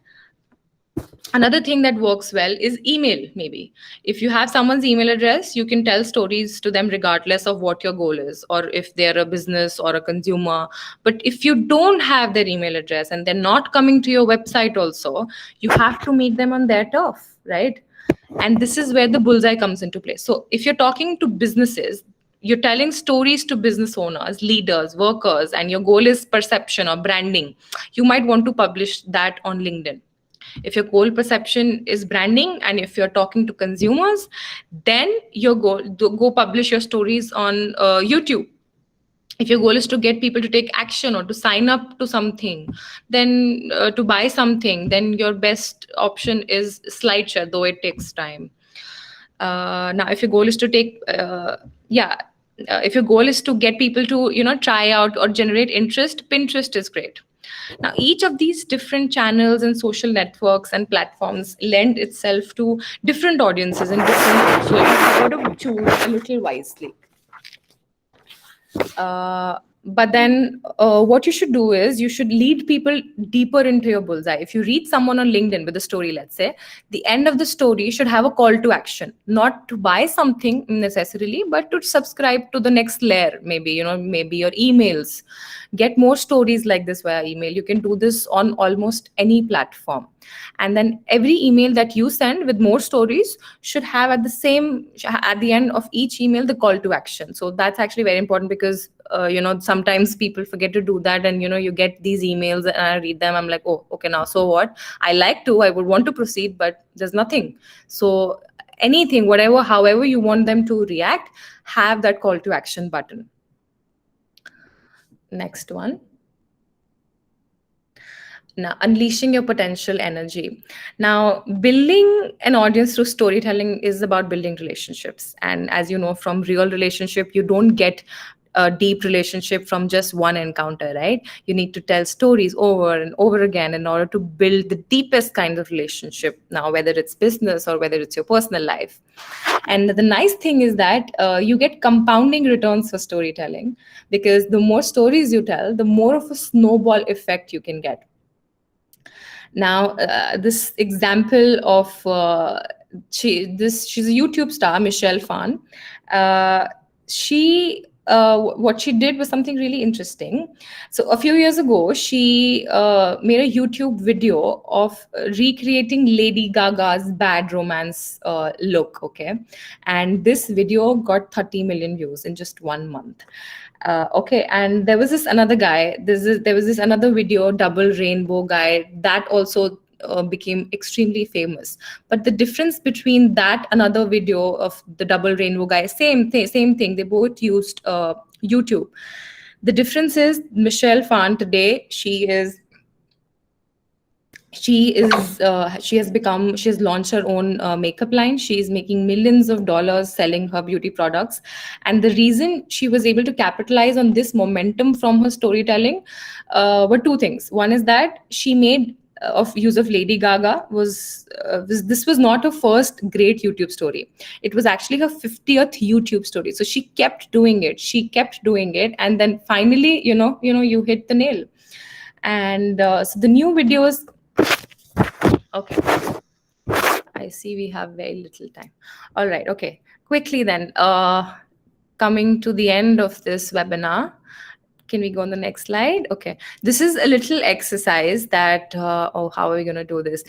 another thing that works well is email. Maybe if you have someone's email address, you can tell stories to them regardless of what your goal is, or if they're a business or a consumer. But if you don't have their email address and they're not coming to your website also, you have to meet them on their turf, right? And this is where the bullseye comes into play. So if you're talking to businesses, you're telling stories to business owners, leaders, workers, and your goal is perception or branding, you might want to publish that on LinkedIn. If your goal perception is branding, and if you're talking to consumers, then your goal go publish your stories on YouTube. If your goal is to get people to take action or to sign up to something, then to buy something, then your best option is SlideShare, though it takes time. Now, if your goal is to if your goal is to get people to try out or generate interest, Pinterest is great. Now, each of these different channels and social networks and platforms lend itself to different audiences and different. So you've got to choose a little wisely. But then what you should do is you should lead people deeper into your bullseye. If you read someone on LinkedIn with a story, let's say, the end of the story should have a call to action, not to buy something necessarily, but to subscribe to the next layer. Maybe, maybe your emails. Get more stories like this via email. You can do this on almost any platform. And then every email that you send with more stories should have at the end of each email the call to action. So that's actually very important, because sometimes people forget to do that, and you get these emails and I read them, I'm like, oh, okay, now so what? I would want to proceed, but there's nothing. So anything, whatever, however you want them to react, have that call to action button. Next one. Now, unleashing your potential energy. Now, building an audience through storytelling is about building relationships. And as you know, from real relationship, you don't get a deep relationship from just one encounter, right? You need to tell stories over and over again in order to build the deepest kind of relationship. Now, whether it's business or whether it's your personal life. And the nice thing is that you get compounding returns for storytelling, because the more stories you tell, the more of a snowball effect you can get. Now, this example of she's a YouTube star, Michelle Phan. What she did was something really interesting. So a few years ago, she made a YouTube video of recreating Lady Gaga's bad romance look. Okay, and this video got 30 million views in just 1 month. Okay, and there was this another guy. There was this another video, double rainbow guy, that also became extremely famous. But the difference between that another video of the double rainbow guy, same thing. They both used YouTube. The difference is Michelle Phan today, she has launched her own makeup line. She is making millions of dollars selling her beauty products, and the reason she was able to capitalize on this momentum from her storytelling were two things. One is that she made of use of Lady Gaga this was not her first great YouTube story. It was actually her 50th YouTube story. So she kept doing it. And then finally, you hit the nail. And so the new videos. Okay. I see we have very little time. All right. Okay. Quickly then, coming to the end of this webinar. Can we go on the next slide? Okay. This is a little exercise that, how are we going to do this?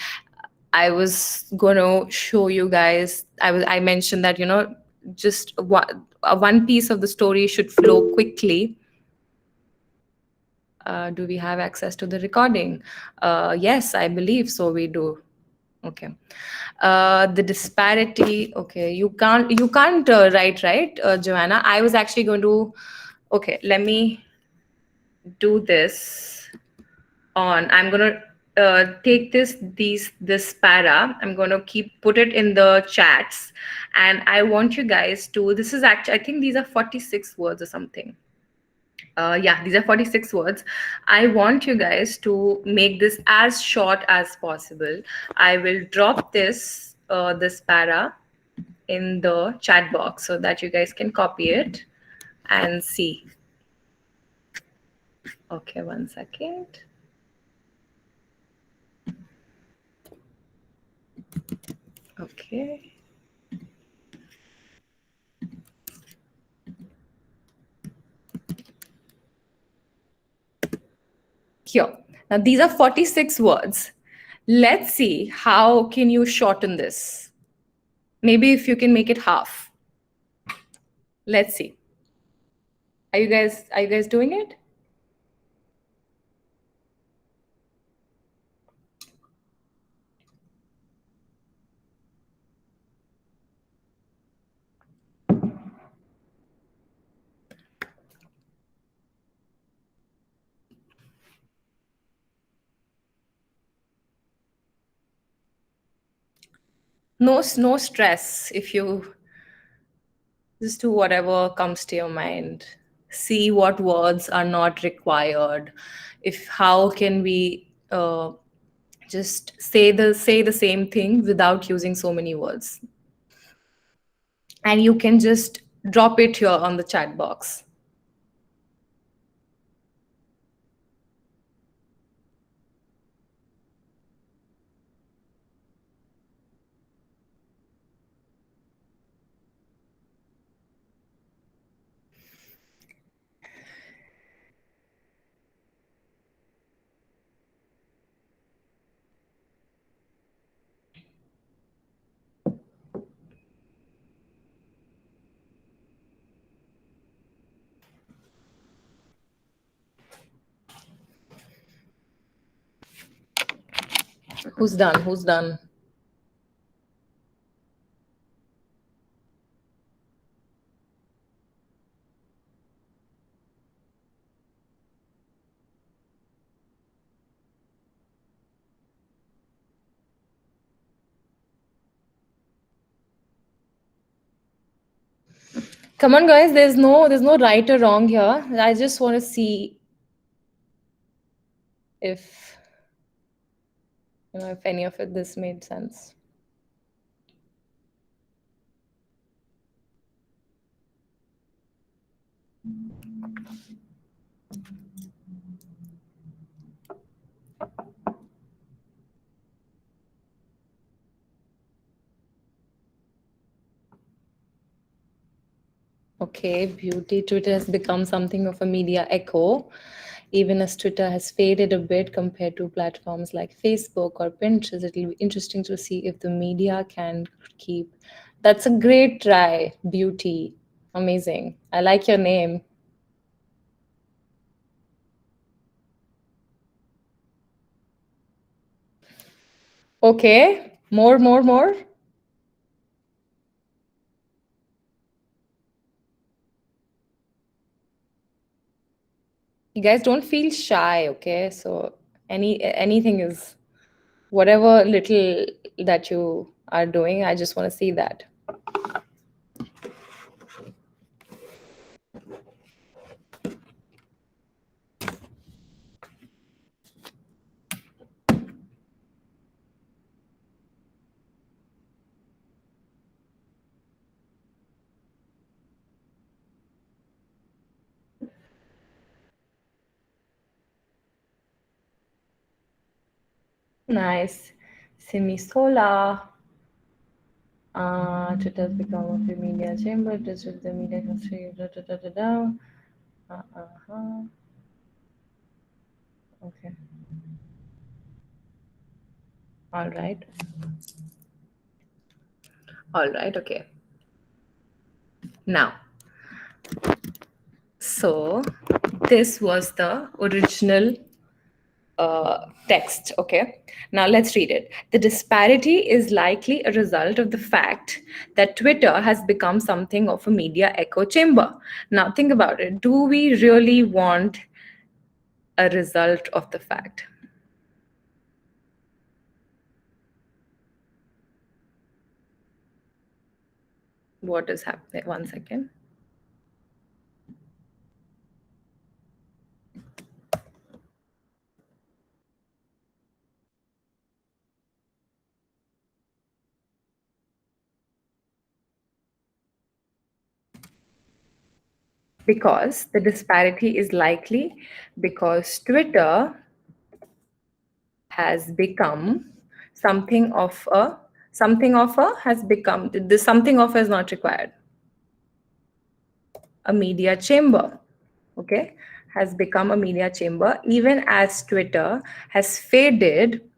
I was going to show you guys. I mentioned that, just one piece of the story should flow quickly. Do we have access to the recording? Yes, I believe so. We do. Okay. The disparity. Okay, you can't write, right, Joanna? I was actually going to. Okay, let me do this. I'm gonna take this para. I'm gonna put it in the chats, and I want you guys to. This is actually, I think these are 46 words or something. Yeah, these are 46 words. I want you guys to make this as short as possible. I will drop this para in the chat box so that you guys can copy it and see. Okay, 1 second. Okay. Here. Now these are 46 words. Let's see how can you shorten this. Maybe if you can make it half. Let's see. Are you guys doing it? No stress. If you just do whatever comes to your mind. See what words are not required. How can we just say the same thing without using so many words? And you can just drop it here on the chat box. Who's done? Who's done? Come on, guys. There's no right or wrong here. I just want to see if if any of it this made sense. Okay, beauty. Twitter has become something of a media echo, even as Twitter has faded a bit compared to platforms like Facebook or Pinterest. It'll be interesting to see if the media can keep. That's a great try, beauty. Amazing. I like your name. Okay, more. You guys don't feel shy, okay? So anything is whatever little that you are doing, I just want to see that. Nice. Simisola. Twitter has become a media chamber. Digital the media history. Uh-huh. Okay. All right. All right. Okay. Now, so this was the original text. Okay. Now let's read it. The disparity is likely a result of the fact that Twitter has become something of a media echo chamber. Now think about it. Do we really want a result of the fact? What is happening? 1 second. Because the disparity is likely because Twitter has become something of a is not required. A media chamber, okay, has become a media chamber, even as Twitter has faded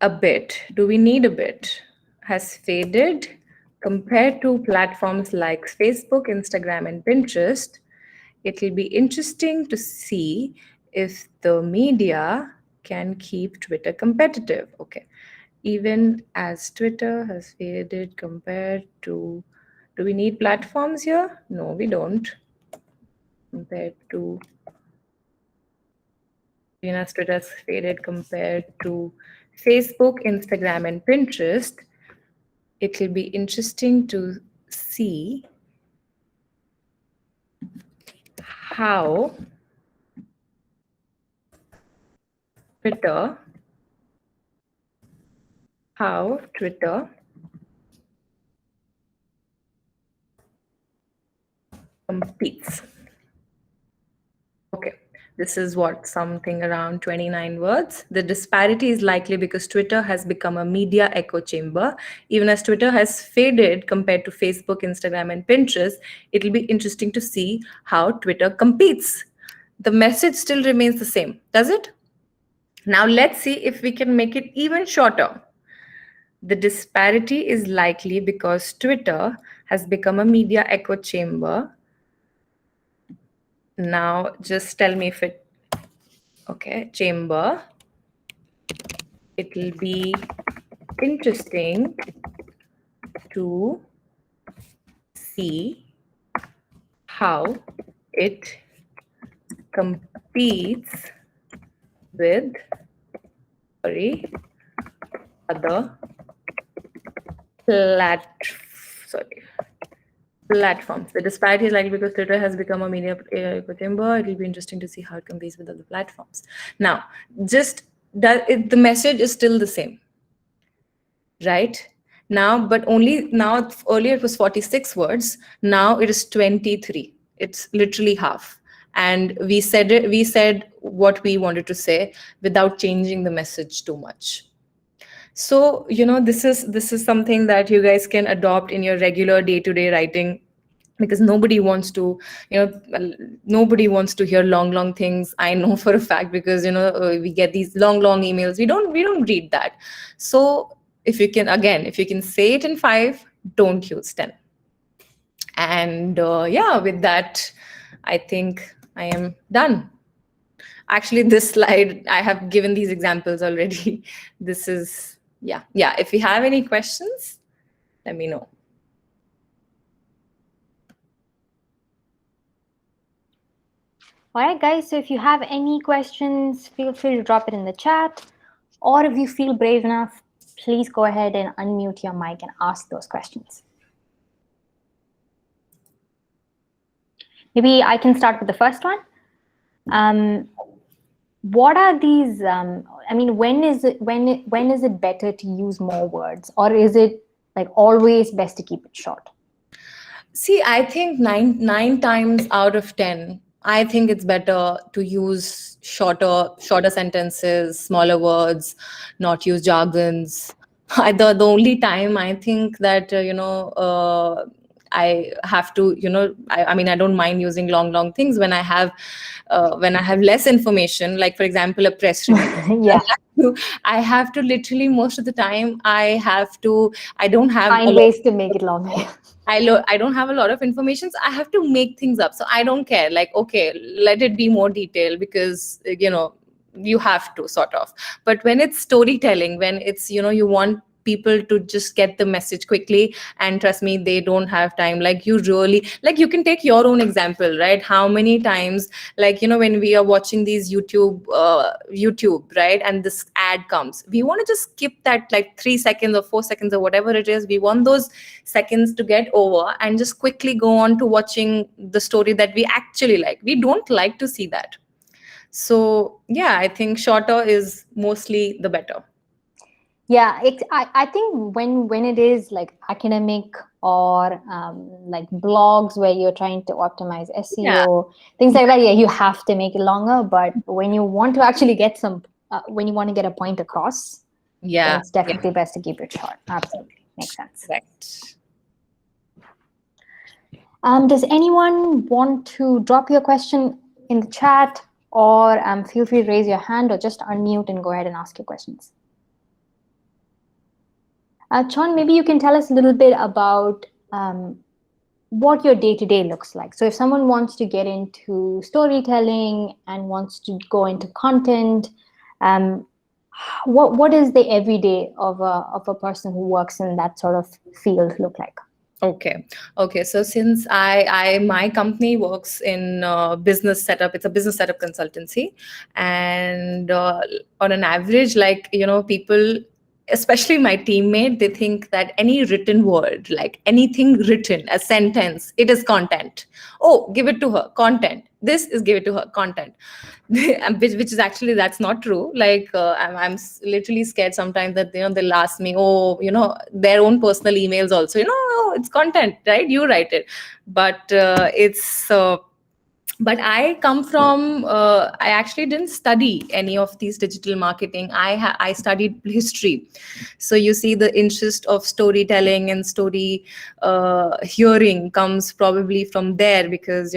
a bit. Do we need a bit? Has faded compared to platforms like Facebook, Instagram, and Pinterest. It will be interesting to see if the media can keep Twitter competitive. Okay. Even as Twitter has faded compared to, do we need platforms here? No, we don't. Compared to, even as Twitter has faded compared to Facebook, Instagram, and Pinterest, it will be interesting to see how Twitter competes. Okay, this is what, something around 29 words. The disparity is likely because Twitter has become a media echo chamber. Even as Twitter has faded compared to Facebook, Instagram, and Pinterest, it'll be interesting to see how Twitter competes. The message still remains the same, does it? Now let's see if we can make it even shorter. The disparity is likely because Twitter has become a media echo chamber. Now just tell me if it, okay, chamber. it'll be interesting to see how it competes with, other sorry, platforms. The disparity is likely because Twitter has become a media echo chamber. It will be interesting to see how it competes with other platforms. Now, the message is still the same, right? Now, but only now, earlier it was 46 words. Now it is 23. It's literally half. And we said what we wanted to say without changing the message too much. So, this is something that you guys can adopt in your regular day-to-day writing, because nobody wants to hear long things. I know for a fact, because we get these long emails. We don't read that. So if you can say it in 5, don't use 10. And yeah, with that, I think I am done. Actually, this slide, I have given these examples already. This is, yeah. If you have any questions, let me know. All right, guys. So if you have any questions, feel free to drop it in the chat. Or if you feel brave enough, please go ahead and unmute your mic and ask those questions. Maybe I can start with the first one. What are these? When is it better to use more words, or is it like always best to keep it short? See, I think nine times out of 10, I think it's better to use shorter sentences, smaller words, not use jargons. The only time I think that I have to, I don't mind using long things when I have less information, like for example a press release. Yeah. I have to literally, most of the time I don't have Find ways to make it longer. I don't have a lot of information, so I have to make things up. So I don't care. Like, okay, let it be more detailed, because you have to, sort of. But when it's storytelling, when it's you want people to just get the message quickly, and trust me, they don't have time. Like, you can take your own example, right? How many times, like, when we are watching these YouTube, right, and this ad comes, we want to just skip that, like 3 seconds or 4 seconds or whatever it is. We want those seconds to get over and just quickly go on to watching the story that we actually like. We don't like to see that. So yeah, I think shorter is mostly the better. Yeah, I think when it is like academic or like blogs where you're trying to optimize SEO, things like that, yeah, you have to make it longer. But when you want to actually get when you want to get a point across, then it's definitely best to keep it short. Absolutely, makes sense. Right. Does anyone want to drop your question in the chat, or feel free to raise your hand, or just unmute and go ahead and ask your questions? Chhaon, maybe you can tell us a little bit about what your day-to-day looks like. So if someone wants to get into storytelling and wants to go into content, what is the everyday of a person who works in that sort of field look like? Okay. So since my company works in business setup, it's a business setup consultancy, and on an average, like, people, especially my teammate, they think that any written word, like anything written, a sentence, it is content. Oh, give it to her, content. Give it to her, content. Which is actually, that's not true. Like, I'm literally scared sometimes that they'll ask me, their own personal emails also, "Oh, it's content, right? You write it." But but I come from, I actually didn't study any of these digital marketing. I studied history. So you see, the interest of storytelling and story hearing comes probably from there, because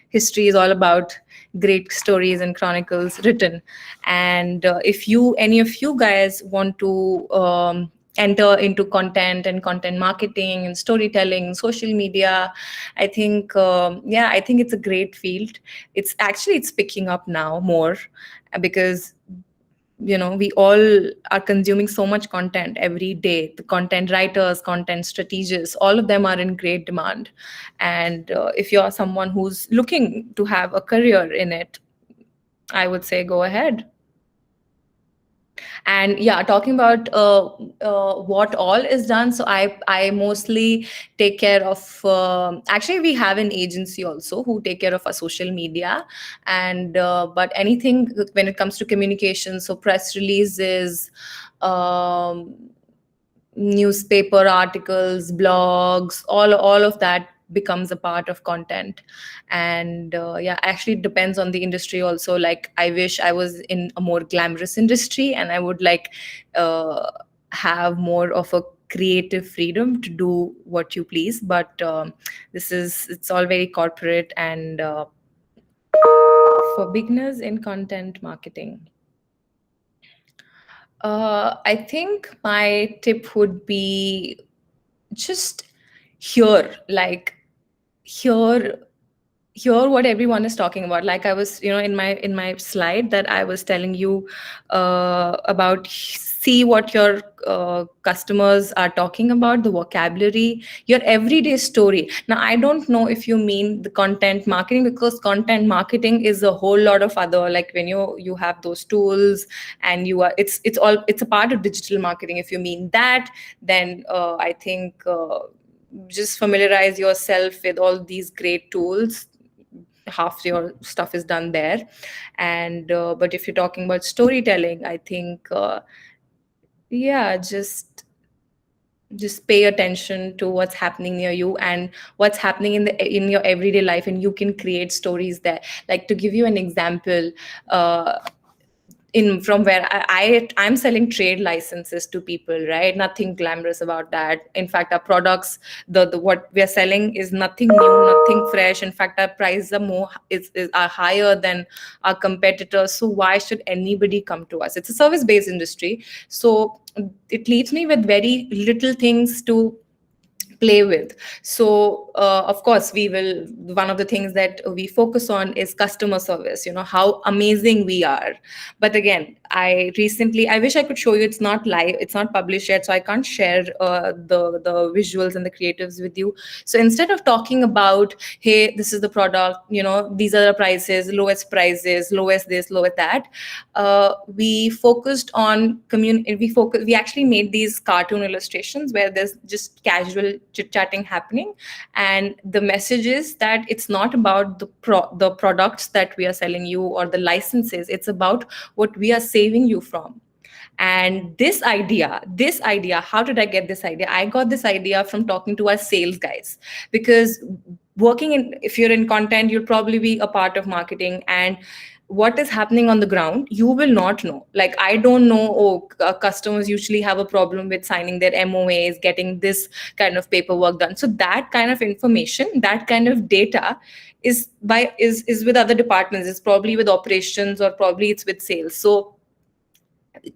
history is all about great stories and chronicles written. And if any of you guys want to enter into content and content marketing and storytelling, social media, I think I think it's a great field. It's picking up now more, because we all are consuming so much content every day. The content writers, content strategists, all of them are in great demand. And if you're someone who's looking to have a career in it, I would say go ahead. And yeah, talking about what all is done, so I mostly take care of, actually we have an agency also who take care of our social media. And but anything when it comes to communication, so press releases, um, newspaper articles, blogs, all of that becomes a part of content. And yeah, actually it depends on the industry also. Like I wish I was in a more glamorous industry, and I would like uh, have more of a creative freedom to do what you please. But it's all very corporate. And for beginners in content marketing, I think my tip would be just hear, like hear hear what everyone is talking about. Like I was, in my slide that I was telling you about, see what your customers are talking about, the vocabulary, your everyday story. Now I don't know if you mean the content marketing, because content marketing is a whole lot of other, like when you have those tools, and you are it's a part of digital marketing. If you mean that, then I think just familiarize yourself with all these great tools. Half your stuff is done there. And but if you're talking about storytelling, I think yeah, just pay attention to what's happening near you and what's happening in your everyday life, and you can create stories there. Like to give you an example, uh, in from where I'm selling trade licenses to people, right? Nothing glamorous about that. In fact, our products, the what we are selling is nothing new, nothing fresh. In fact, our prices are are higher than our competitors. So why should anybody come to us? It's a service based industry, so it leaves me with very little things to play with. So of course we will, one of the things that we focus on is customer service, how amazing we are. But again, I wish I could show you. It's not live, it's not published yet, so I can't share the visuals and the creatives with you. So instead of talking about, hey, this is the product, these are the prices, lowest prices, lowest this, lowest that, we focused on we actually made these cartoon illustrations where there's just casual chit chatting happening. And the message is that it's not about the products that we are selling you or the licenses, it's about what we are saving you from. And this idea, how did I get this idea? I got this idea from talking to our sales guys. Because if you're in content, you'll probably be a part of marketing, and what is happening on the ground you will not know. Like I don't know, customers usually have a problem with signing their MOAs, getting this kind of paperwork done. So that kind of information, that kind of data is with other departments. It's probably with operations, or probably it's with sales. So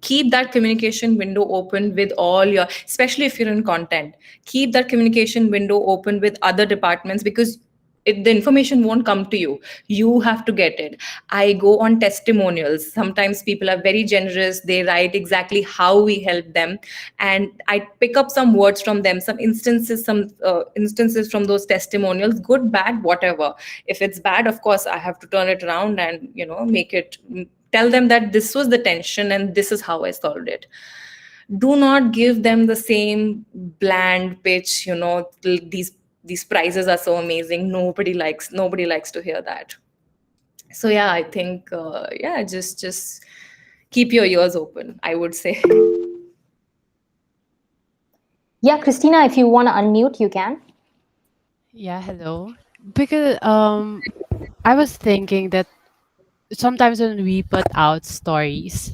keep that communication window open with all your, especially if you're in content, keep that communication window open with other departments, because the information won't come to you. You have to get it. I go on testimonials. Sometimes people are very generous, they write exactly how we help them, and I pick up some words from them, some instances from those testimonials, good, bad, whatever. If it's bad, of course I have to turn it around and make it, tell them that this was the tension and this is how I solved it. Do not give them the same bland pitch, these prices are so amazing. Nobody likes to hear that. So yeah, I think yeah, just keep your ears open, I would say. Yeah, Christina, if you want to unmute, you can. Yeah, hello. Because I was thinking that sometimes when we put out stories,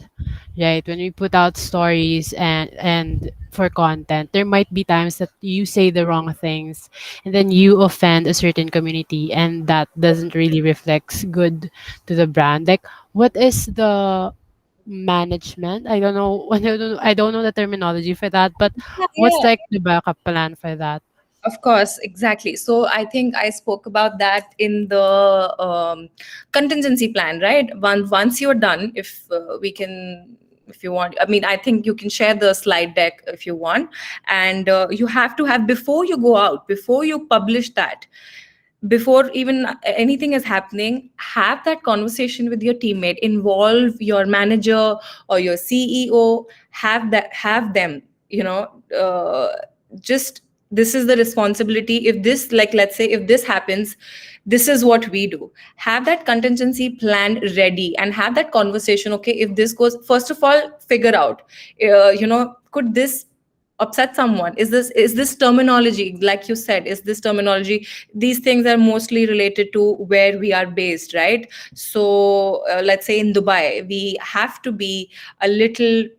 right? When we put out stories and for content, there might be times that you say the wrong things and then you offend a certain community, and that doesn't really reflects good to the brand. Like, what is the management? I don't know. I don't know the terminology for that, but what's Yeah. like the backup plan for that? Of course, exactly. So I think I spoke about that in the contingency plan, right? Once you're done, if we can if you want. I mean, I think you can share the slide deck if you want. And you have to have, before you go out, before you publish that, before even anything is happening, have that conversation with your teammate, involve your manager or your CEO, have them, just, this is the responsibility. If this, like, let's say if this happens, this is what we do. Have that contingency plan ready and have that conversation. Okay, if this goes, first of all, figure out, could this upset someone? Is this terminology, like you said, is this terminology, these things are mostly related to where we are based, right? So let's say in Dubai, a little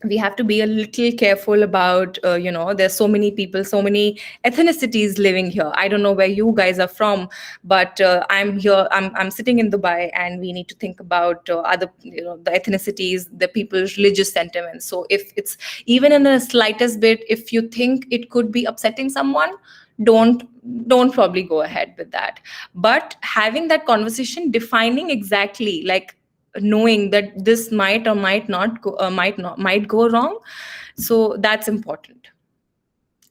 we have to be a little careful about, there's so many people, so many ethnicities living here. I don't know where you guys are from, but I'm here, I'm sitting in Dubai, and we need to think about other, the ethnicities, the people's religious sentiments. So if it's even in the slightest bit, if you think it could be upsetting someone, don't don't probably go ahead with that. But having that conversation, defining exactly, like, knowing that this might or might go wrong, so that's important.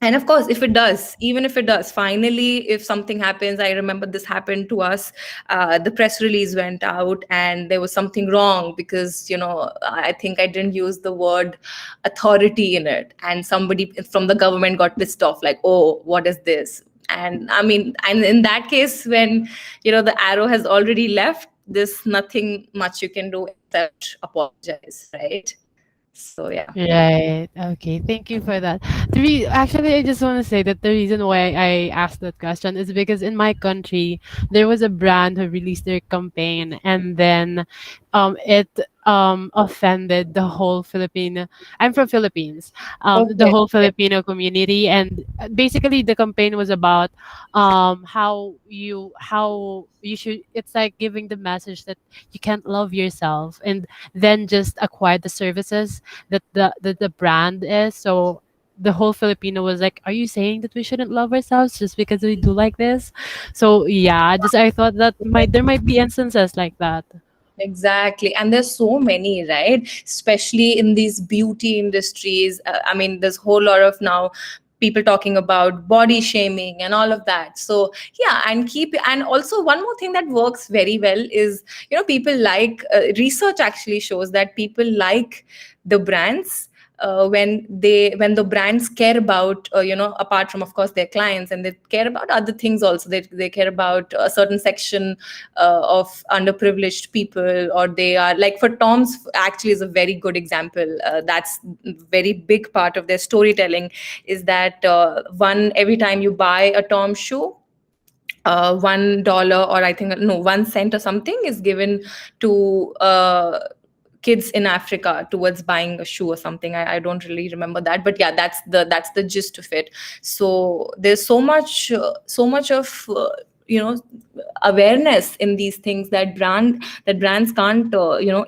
And of course, if it does, even if it does, finally, if something happens, I remember this happened to us. The press release went out, and there was something wrong because, I think I didn't use the word authority in it, and somebody from the government got pissed off, like, oh, what is this? And I mean, and in that case, when the arrow has already left, there's nothing much you can do except apologize, right? So yeah. Right. Okay. Thank you for that. Actually, I just want to say that the reason why I asked that question is because in my country there was a brand who released their campaign, and then it offended the whole Filipino. I'm from Philippines. The Okay. whole Filipino community, and basically the campaign was about how you should. It's like giving the message that you can't love yourself, and then just acquire the services that the brand is. So the whole Filipino was like, "Are you saying that we shouldn't love ourselves just because we do like this?" So yeah, just I thought that there might be instances like that. Exactly. And there's so many, right? Especially in these beauty industries. I mean, there's a whole lot of now people talking about body shaming and all of that. So yeah, and also one more thing that works very well is, people like, research actually shows that people like the brands, when the brands care about, apart from, of course, their clients, and they care about other things also. They care about a certain section of underprivileged people, or they are like, for Tom's actually is a very good example. That's very big part of their storytelling, is that one every time you buy a Tom shoe, $1, or I think, no, 1 cent or something is given to kids in Africa towards buying a shoe or something. I don't really remember that, but yeah, that's the gist of it. So there's so much of awareness in these things, that brands can't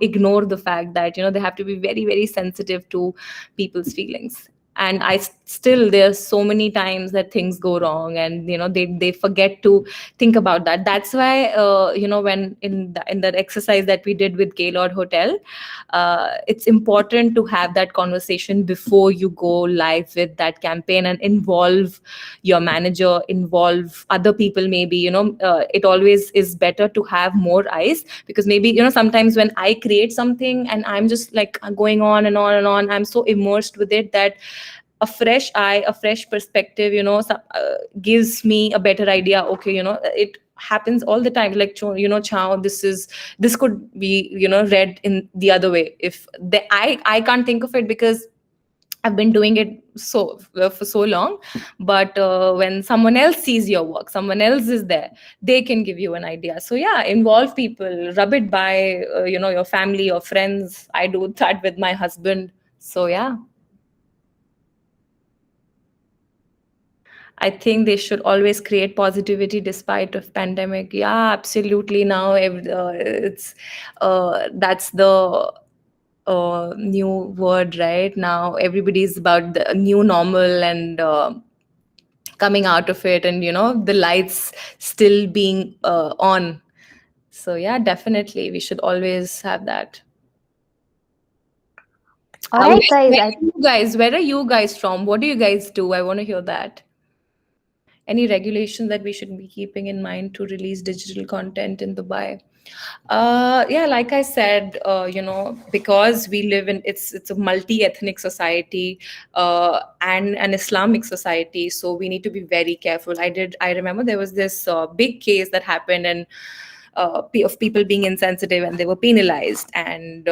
ignore the fact that they have to be very, very sensitive to people's feelings. And still, there's so many times that things go wrong, and they forget to think about that. That's why, when in that exercise that we did with Gaylord Hotel, it's important to have that conversation before you go live with that campaign, and involve your manager, involve other people. Maybe, it always is better to have more eyes, because maybe, sometimes when I create something and I'm just like going on and on and on, I'm so immersed with it that a fresh eye, a fresh perspective, gives me a better idea. Okay, it happens all the time. Like, Chhaon, this could be, read in the other way. If I can't think of it because I've been doing it for so long. But when someone else sees your work, someone else is there, they can give you an idea. So yeah, involve people, rub it by, your family or friends. I do that with my husband. So yeah. I think they should always create positivity despite of pandemic. Yeah, absolutely. Now, it's that's the new word, right? Now everybody's about the new normal, and coming out of it, and the lights still being on. So yeah, definitely we should always have that. All right, guys. Where are you guys from? What do you guys do? I want to hear that. Any regulation that we should be keeping in mind to release digital content in Dubai? Yeah, like I said, because we live in it's a multi-ethnic society and an Islamic society, so we need to be very careful. I remember there was this big case that happened, and of people being insensitive, and they were penalized. And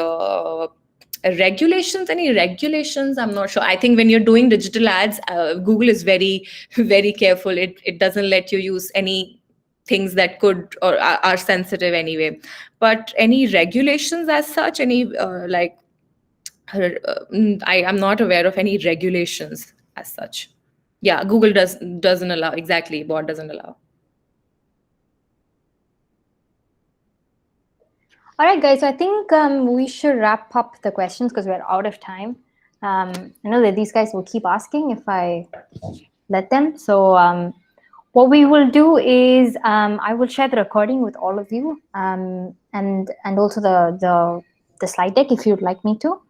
any regulations, I'm not sure. I think when you're doing digital ads, Google is very very careful. It doesn't let you use any things that could or are sensitive anyway. But any regulations as such, any I'm not aware of any regulations as such. Yeah, Google doesn't allow. Exactly, bot doesn't allow. All right, guys. So I think we should wrap up the questions because we're out of time. I know that these guys will keep asking if I let them. So what we will do is I will share the recording with all of you, and also the slide deck if you'd like me to.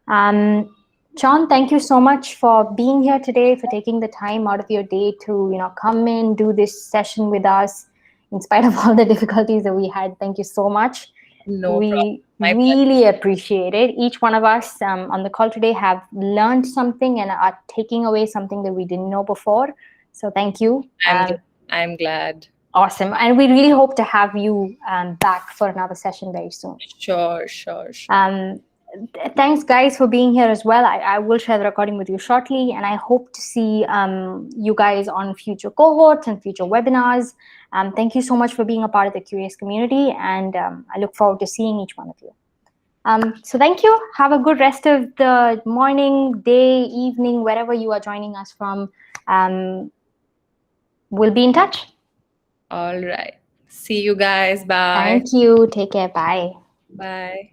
Chhaon, thank you so much for being here today, for taking the time out of your day to come in, do this session with us in spite of all the difficulties that we had. Thank you so much. No We problem. My really appreciate it. Each one of us on the call today have learned something and are taking away something that we didn't know before. So thank you. I'm glad. Awesome. And we really hope to have you back for another session very soon. Sure. Thanks, guys, for being here as well. I will share the recording with you shortly, and I hope to see you guys on future cohorts and future webinars. Thank you so much for being a part of the Qureos community, and I look forward to seeing each one of you. So thank you. Have a good rest of the morning, day, evening, wherever you are joining us from. We'll be in touch. All right. See you guys. Bye. Thank you. Take care. Bye. Bye.